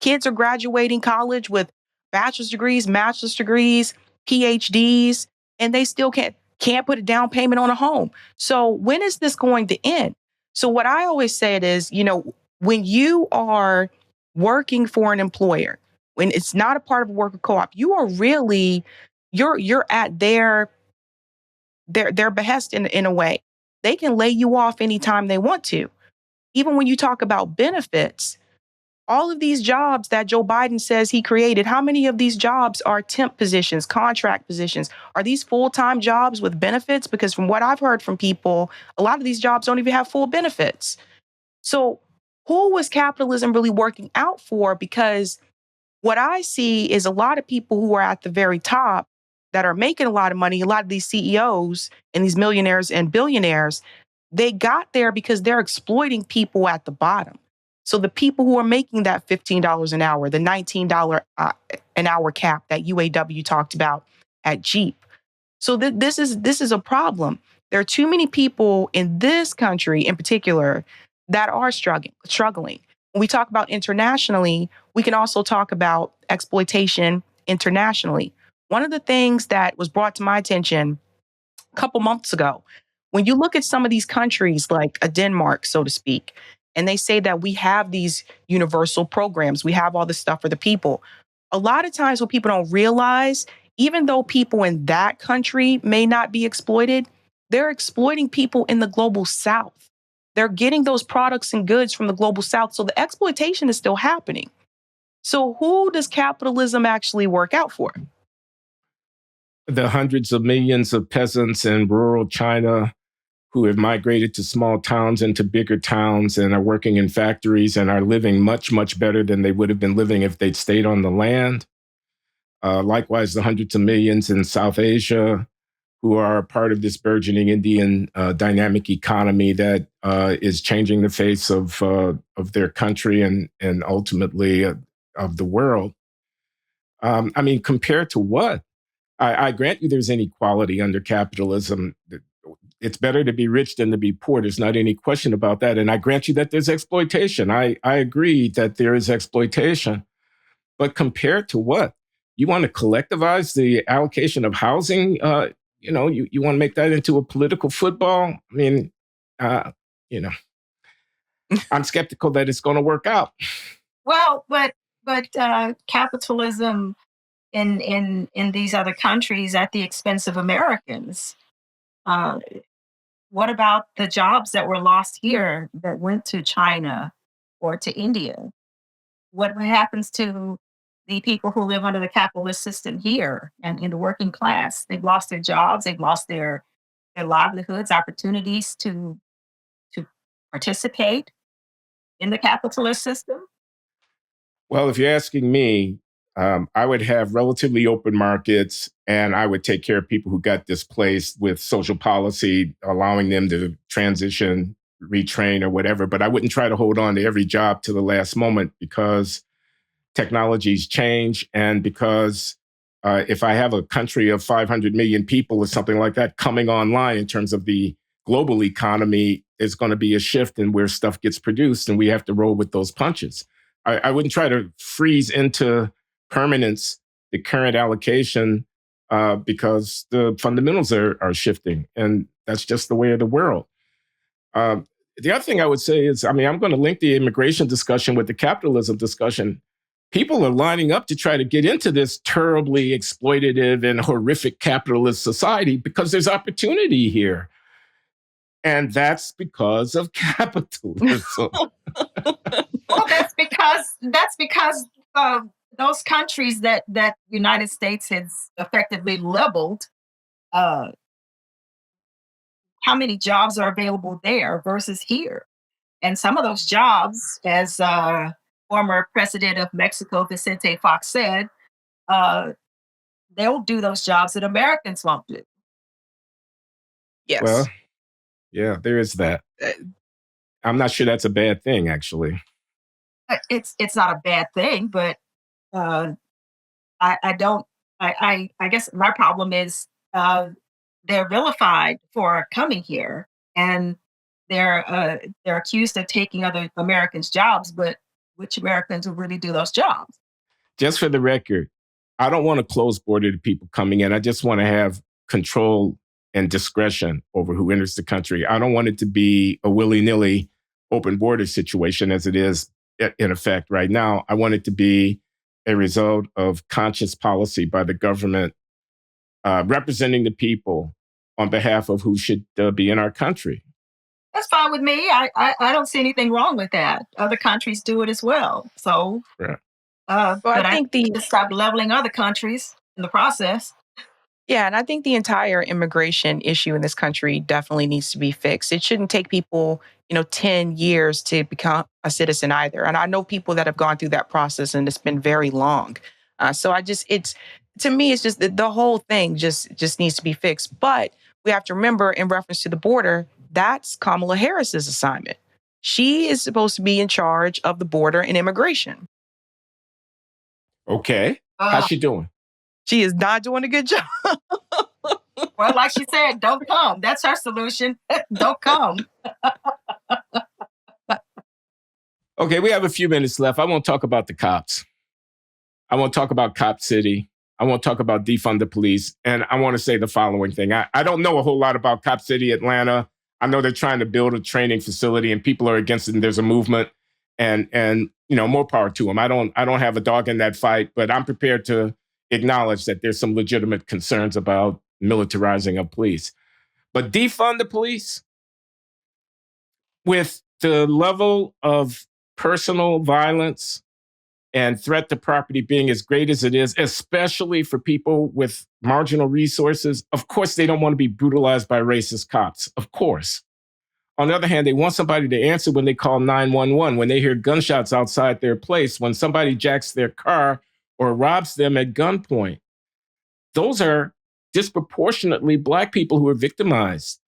Kids are graduating college with bachelor's degrees, master's degrees, PhDs, and they still can't put a down payment on a home. So when is this going to end? So what I always say it is, when you are working for an employer, when it's not a part of a worker co-op, you are really you're at their behest in a way. They can lay you off anytime they want to. Even when you talk about benefits, all of these jobs that Joe Biden says he created, how many of these jobs are temp positions, contract positions? Are these full-time jobs with benefits? Because from what I've heard from people, a lot of these jobs don't even have full benefits. So who was capitalism really working out for? Because what I see is a lot of people who are at the very top that are making a lot of money, a lot of these CEOs and these millionaires and billionaires, they got there because they're exploiting people at the bottom. So the people who are making that $15 an hour, the $19 an hour cap that UAW talked about at Jeep. So this is a problem. There are too many people in this country in particular that are struggling. When we talk about internationally, we can also talk about exploitation internationally. One of the things that was brought to my attention a couple months ago, when you look at some of these countries like a Denmark, so to speak, and they say that we have these universal programs, we have all this stuff for the people. A lot of times what people don't realize, even though people in that country may not be exploited, they're exploiting people in the global south. They're getting those products and goods from the global south. So the exploitation is still happening. So who does capitalism actually work out for? The hundreds of millions of peasants in rural China who have migrated to small towns and to bigger towns and are working in factories and are living much, much better than they would have been living if they'd stayed on the land. Likewise, the hundreds of millions in South Asia who are part of this burgeoning Indian dynamic economy that is changing the face of their country and ultimately of the world. I mean, compared to what? I grant you there's inequality under capitalism. It's better to be rich than to be poor. There's not any question about that. And I grant you that there's exploitation. I agree that there is exploitation. But compared to what? You want to collectivize the allocation of housing? You want to make that into a political football? I mean, you know, I'm skeptical that it's going to work out. Well, but capitalism in these other countries at the expense of Americans. Uh, what about the jobs that were lost here that went to China or to India? What happens to the people who live under the capitalist system here and in the working class? They've lost their jobs, they've lost their livelihoods, opportunities to participate in the capitalist system. Well, if you're asking me, I would have relatively open markets and I would take care of people who got displaced with social policy, allowing them to transition, retrain, or whatever. But I wouldn't try to hold on to every job to the last moment because technologies change and because if I have a country of 500 million people or something like that coming online in terms of the global economy, there's going to be a shift in where stuff gets produced and we have to roll with those punches. I wouldn't try to freeze into permanence the current allocation because the fundamentals are shifting, and that's just the way of the world. The other thing I would say is, I mean, I'm going to link the immigration discussion with the capitalism discussion. People are lining up to try to get into this terribly exploitative and horrific capitalist society because there's opportunity here. And that's because of capitalism. Well, that's because those countries that United States has effectively leveled. Uh, how many jobs are available there versus here? And some of those jobs, as former president of Mexico, Vicente Fox said, uh, they'll do those jobs that Americans won't do. Yes. Well, yeah, there is that. I'm not sure that's a bad thing, actually. It's not a bad thing, but I don't. I guess my problem is they're vilified for coming here, and they're accused of taking other Americans' jobs, but which Americans will really do those jobs? Just for the record, I don't want a closed border to people coming in. I just want to have control and discretion over who enters the country. I don't want it to be a willy-nilly open border situation as it is in effect right now. I want it to be a result of conscious policy by the government representing the people on behalf of who should be in our country. That's fine with me. I don't see anything wrong with that. Other countries do it as well. So, Right. Well, but I I think need to stop leveling other countries in the process. yeah, and I think the entire immigration issue in this country definitely needs to be fixed. It shouldn't take people, 10 years to become a citizen either. And I know people that have gone through that process and it's been very long. So it's to me, it's just the whole thing just needs to be fixed. But we have to remember in reference to the border, that's Kamala Harris's assignment. She is supposed to be in charge of the border and immigration. Okay. How's she doing? She is not doing a good job. Well, like she said, don't come. That's her solution. Don't come. Okay, we have a few minutes left. I won't talk about the cops. I won't talk about Cop City. I won't talk about defund the police. And I want to say the following thing. I don't know a whole lot about Cop City, Atlanta. I know they're trying to build a training facility and people are against it and there's a movement. And more power to them. I don't have a dog in that fight, but I'm prepared to acknowledge that there's some legitimate concerns about militarizing of police. But defund the police with the level of personal violence and threat to property being as great as it is, especially for people with marginal resources. Of course, they don't want to be brutalized by racist cops. Of course. On the other hand, they want somebody to answer when they call 911, when they hear gunshots outside their place, when somebody jacks their car or robs them at gunpoint. Those are disproportionately Black people who are victimized.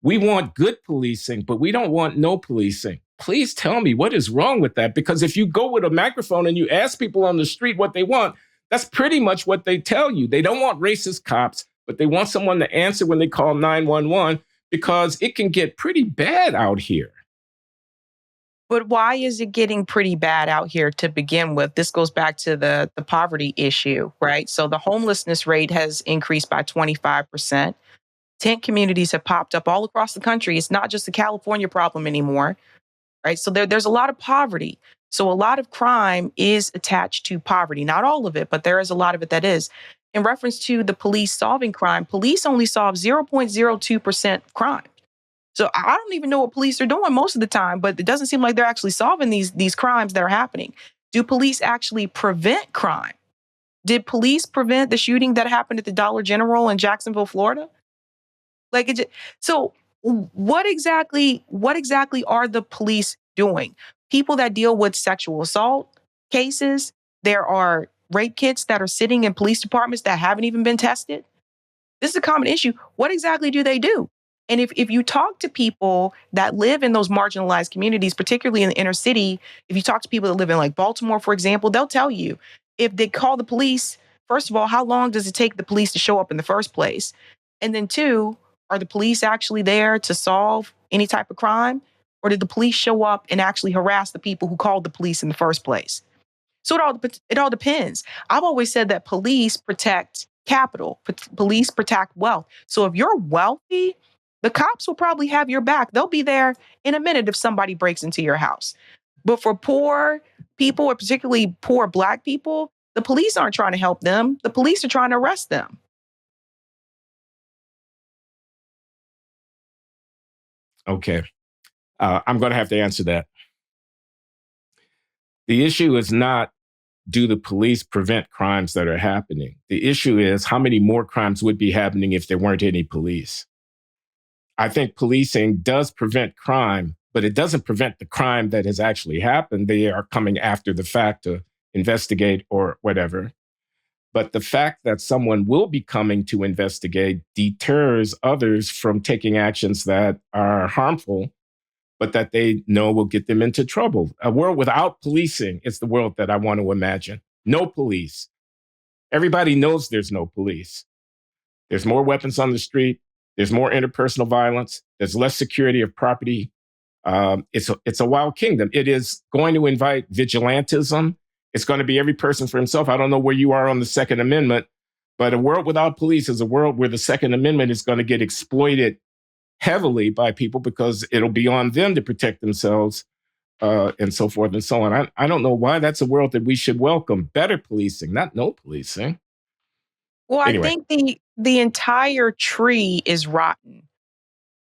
We want good policing, but we don't want no policing. Please tell me what is wrong with that? Because if you go with a microphone and you ask people on the street what they want, that's pretty much what they tell you. They don't want racist cops, but they want someone to answer when they call 911 because it can get pretty bad out here. But why is it getting pretty bad out here to begin with? This goes back to the poverty issue, right? So the homelessness rate has increased by 25%. Tent communities have popped up all across the country. It's not just a California problem anymore, right? So there's a lot of poverty. So a lot of crime is attached to poverty. Not all of it, but there is a lot of it that is. In reference to the police solving crime, police only solve 0.02% crime. So I don't even know what police are doing most of the time, but it doesn't seem like they're actually solving these crimes that are happening. Do police actually prevent crime? Did police prevent the shooting that happened at the Dollar General in Jacksonville, Florida? So what exactly are the police doing? People that deal with sexual assault cases, there are rape kits that are sitting in police departments that haven't even been tested. This is a common issue. What exactly do they do? And if you talk to people that live in those marginalized communities, particularly in the inner city, if you talk to people that live in like Baltimore, for example, they'll tell you if they call the police, first of all, how long does it take the police to show up in the first place? And then two, are the police actually there to solve any type of crime? Or did the police show up and actually harass the people who called the police in the first place? So it all depends. I've always said that police protect capital, police protect wealth. So if you're wealthy, the cops will probably have your back. They'll be there in a minute if somebody breaks into your house. But for poor people, or particularly poor Black people, the police aren't trying to help them. The police are trying to arrest them. Okay. I'm going to have to answer that. The issue is not, do the police prevent crimes that are happening? The issue is, how many more crimes would be happening if there weren't any police? I think policing does prevent crime, but it doesn't prevent the crime that has actually happened. They are coming after the fact to investigate or whatever. But the fact that someone will be coming to investigate deters others from taking actions that are harmful, but that they know will get them into trouble. A world without policing is the world that I want to imagine. No police. Everybody knows there's no police. There's more weapons on the street. There's more interpersonal violence. There's less security of property. It's a wild kingdom. It is going to invite vigilantism. It's going to be every person for himself. I don't know where you are on the Second Amendment, but a world without police is a world where the Second Amendment is going to get exploited heavily by people because it'll be on them to protect themselves and so forth and so on. I don't know why that's a world that we should welcome. Better policing, not no policing. Well, I Anyway. think the entire tree is rotten.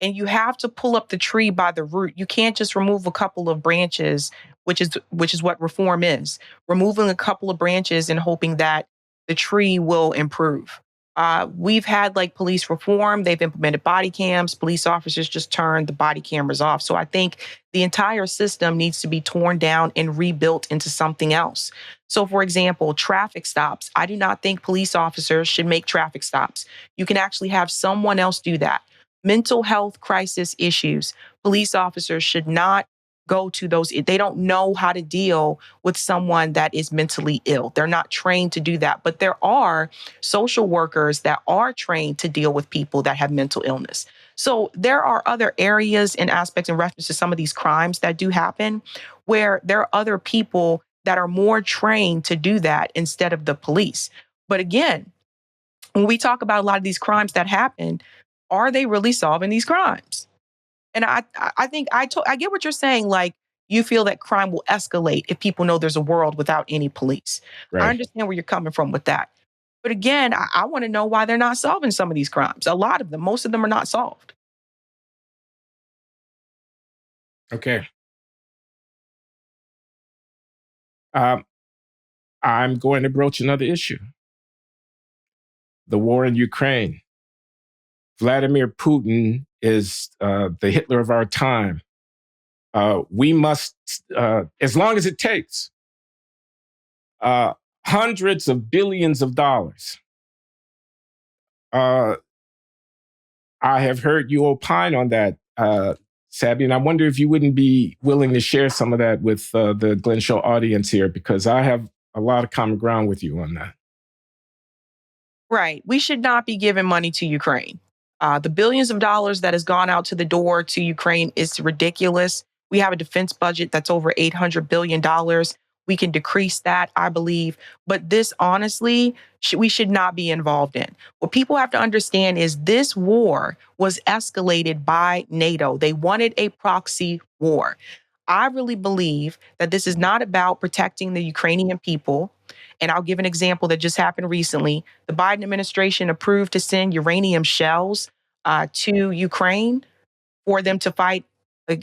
And you have to pull up the tree by the root. You can't just remove a couple of branches, which is what reform is. Removing a couple of branches and hoping that the tree will improve. We've had like police reform. They've implemented body cams. Police officers just turned the body cameras off. So I think the entire system needs to be torn down and rebuilt into something else. So, for example, traffic stops. I do not think police officers should make traffic stops. You can actually have someone else do that. Mental health crisis issues. Police officers should not go to those. They don't know how to deal with someone that is mentally ill. They're not trained to do that. But there are social workers that are trained to deal with people that have mental illness. So there are other areas and aspects in reference to some of these crimes that do happen where there are other people that are more trained to do that instead of the police. But again, when we talk about a lot of these crimes that happen, are they really solving these crimes? And I think I get what you're saying. Like, You feel that crime will escalate if people know there's a world without any police. I Right. understand where you're coming from with that. But again, I want to know why they're not solving some of these crimes. A lot of them, most of them are not solved. Okay. Um, I'm going to broach another issue: the war in Ukraine. Vladimir Putin is the Hitler of our time. We must, as long as it takes, uh, hundreds of billions of dollars. I have heard you opine on that, Sabby, and I wonder if you wouldn't be willing to share some of that with the Glenn Show audience here, because I have a lot of common ground with you on that. Right. We should not be giving money to Ukraine. The billions of dollars that has gone out to the door to Ukraine is ridiculous. We have a defense budget that's over $800 billion. We can decrease that, I believe. But this, honestly, we should not be involved in. What people have to understand is this war was escalated by NATO. They wanted a proxy war. I really believe that this is not about protecting the Ukrainian people. And I'll give an example that just happened recently. The Biden administration approved to send uranium shells to Ukraine for them to fight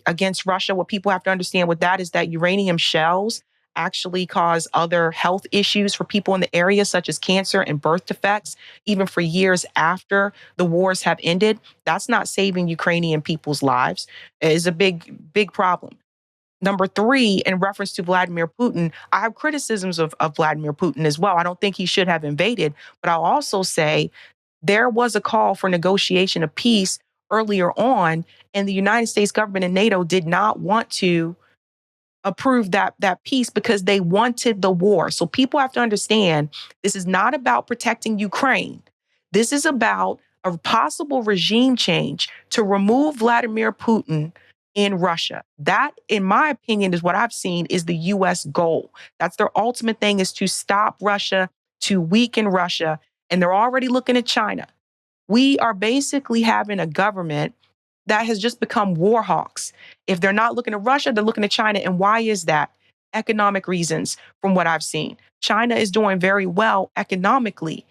against Russia. What people have to understand with that is that uranium shells actually cause other health issues for people in the area, such as cancer and birth defects, even for years after the wars have ended. That's not saving Ukrainian people's lives. It is a big, big problem. Number three, in reference to Vladimir Putin, I have criticisms of Vladimir Putin as well. I don't think he should have invaded, but I'll also say there was a call for negotiation of peace earlier on, and the United States government and NATO did not want to approve that peace because they wanted the war. So people have to understand this is not about protecting Ukraine. This is about a possible regime change to remove Vladimir Putin in Russia. That, in my opinion, is what I've seen is the US goal. That's their ultimate thing, is to stop Russia, to weaken Russia. And they're already looking at China. We are basically having a government that has just become war hawks. If they're not looking at Russia, they're looking at China. And why is that? Economic reasons, from what I've seen. China is doing very well economically.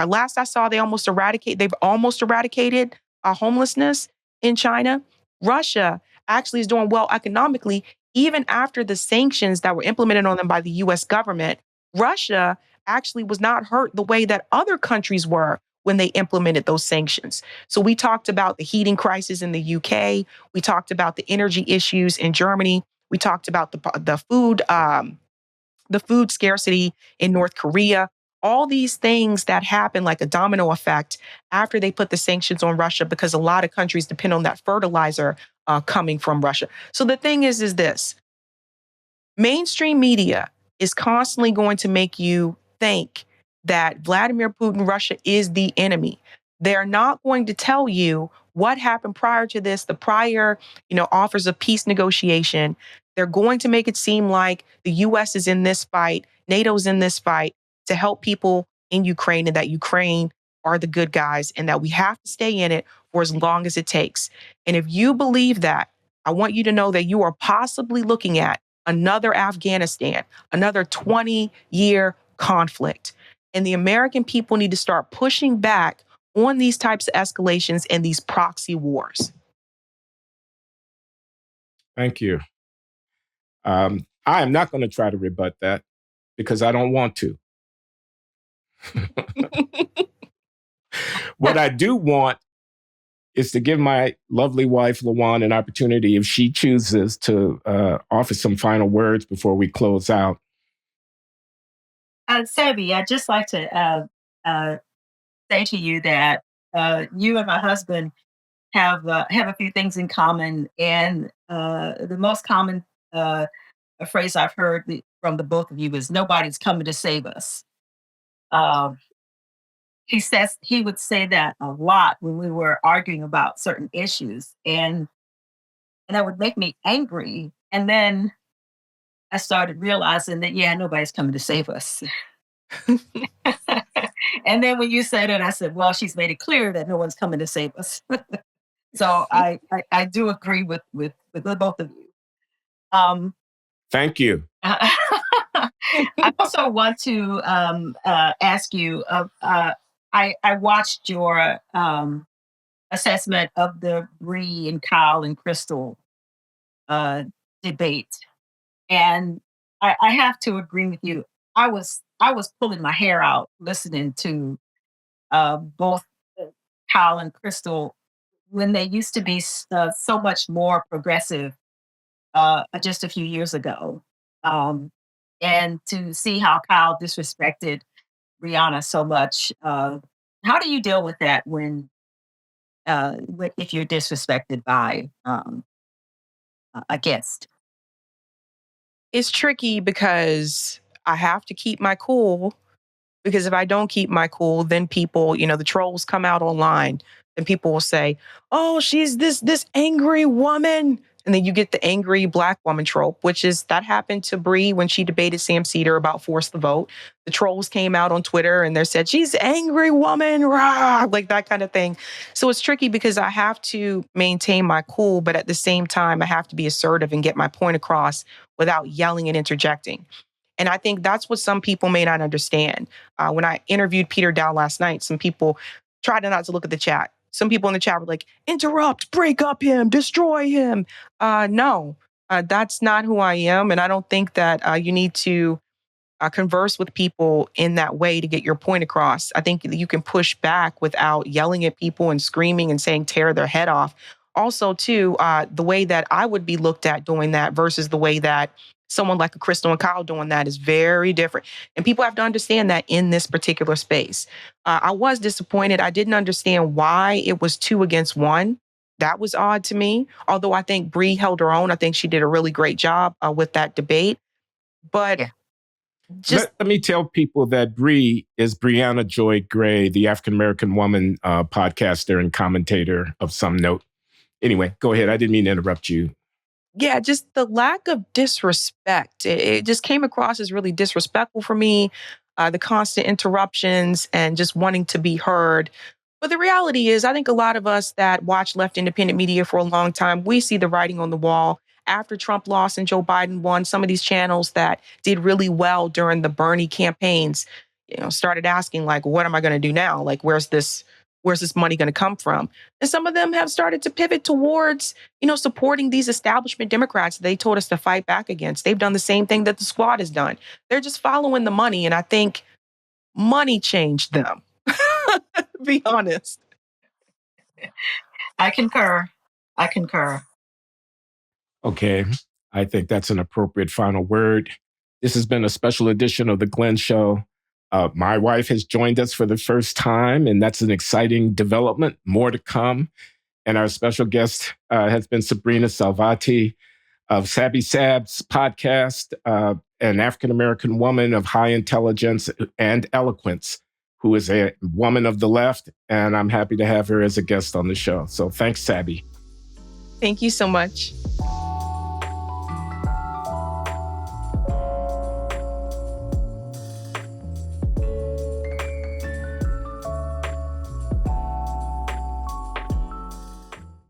Last I saw, they've almost eradicated homelessness in China. Russia actually is doing well economically, even after the sanctions that were implemented on them by the US government. Russia actually was not hurt the way that other countries were when they implemented those sanctions. So we talked about the heating crisis in the UK. We talked about the energy issues in Germany. We talked about the food scarcity in North Korea. All these things that happen like a domino effect after they put the sanctions on Russia, because a lot of countries depend on that fertilizer coming from Russia. So the thing is this: mainstream media is constantly going to make you think that Vladimir Putin, Russia is the enemy. They're not going to tell you what happened prior to this, the prior, offers of peace negotiation. They're going to make it seem like the US is in this fight, NATO's in this fight to help people in Ukraine, and that Ukraine are the good guys, and that we have to stay in it for as long as it takes. And if you believe that, I want you to know that you are possibly looking at another Afghanistan, another 20-year conflict. And the American people need to start pushing back on these types of escalations and these proxy wars. Thank you. I am not going to try to rebut that because I don't want to. What I do want is to give my lovely wife, LaJuan, an opportunity, if she chooses, to offer some final words before we close out. Sabby, I'd just like to say to you that you and my husband have a few things in common, and the most common phrase I've heard from the both of you is "nobody's coming to save us." Um, he would say that a lot when we were arguing about certain issues, and that would make me angry. And then I started realizing that yeah, nobody's coming to save us. And then when you said it, I said, well, she's made it clear that no one's coming to save us. So I do agree with both of you. Thank you. I also want to ask you. I watched your assessment of the Bree and Kyle and Crystal uh, debate, and I have to agree with you. I was pulling my hair out listening to both Kyle and Crystal when they used to be so much more progressive just a few years ago. Um, and to see how Kyle disrespected Rihanna so much. How do you deal with that if you're disrespected by a guest? It's tricky because I have to keep my cool. Because if I don't keep my cool, then people, the trolls come out online, and people will say, "Oh, she's this angry woman," and then you get the angry black woman trope, which is that happened to Bree when she debated Sam Cedar about force the vote. The trolls came out on Twitter and they said she's angry woman, rah, like that kind of thing. So it's tricky because I have to maintain my cool, but at the same time, I have to be assertive and get my point across without yelling and interjecting. And I think that's what some people may not understand. When I interviewed Peter Dow last night, some people tried not to look at the chat. Some people in the chat were like, interrupt, break up him, destroy him. No, that's not who I am. And I don't think that you need to converse with people in that way to get your point across. I think that you can push back without yelling at people and screaming and saying tear their head off. Also, too, the way that I would be looked at doing that versus the way that someone like a Crystal and Kyle doing that is very different. And people have to understand that in this particular space. I was disappointed. I didn't understand why it was 2 against 1. That was odd to me. Although I think Bree held her own. I think she did a really great job with that debate. But Yeah. Let me tell people that Bree is Brianna Joy Gray, the African-American woman podcaster and commentator of some note. Anyway, go ahead. I didn't mean to interrupt you. Yeah, just the lack of disrespect. It just came across as really disrespectful for me. The constant interruptions and just wanting to be heard. But the reality is, I think a lot of us that watch left independent media for a long time, we see the writing on the wall. After Trump lost and Joe Biden won, some of these channels that did really well during the Bernie campaigns, started asking like, what am I going to do now? Like, where's this money going to come from? And some of them have started to pivot towards, supporting these establishment Democrats they told us to fight back against. They've done the same thing that the squad has done. They're just following the money. And I think money changed them. Be honest. I concur. I concur. Okay. I think that's an appropriate final word. This has been a special edition of The Glenn Show. My wife has joined us for the first time, and that's an exciting development. More to come. And our special guest has been Sabrina Salvati of Sabby Sab's podcast, an African-American woman of high intelligence and eloquence, who is a woman of the left. And I'm happy to have her as a guest on the show. So thanks, Sabby. Thank you so much.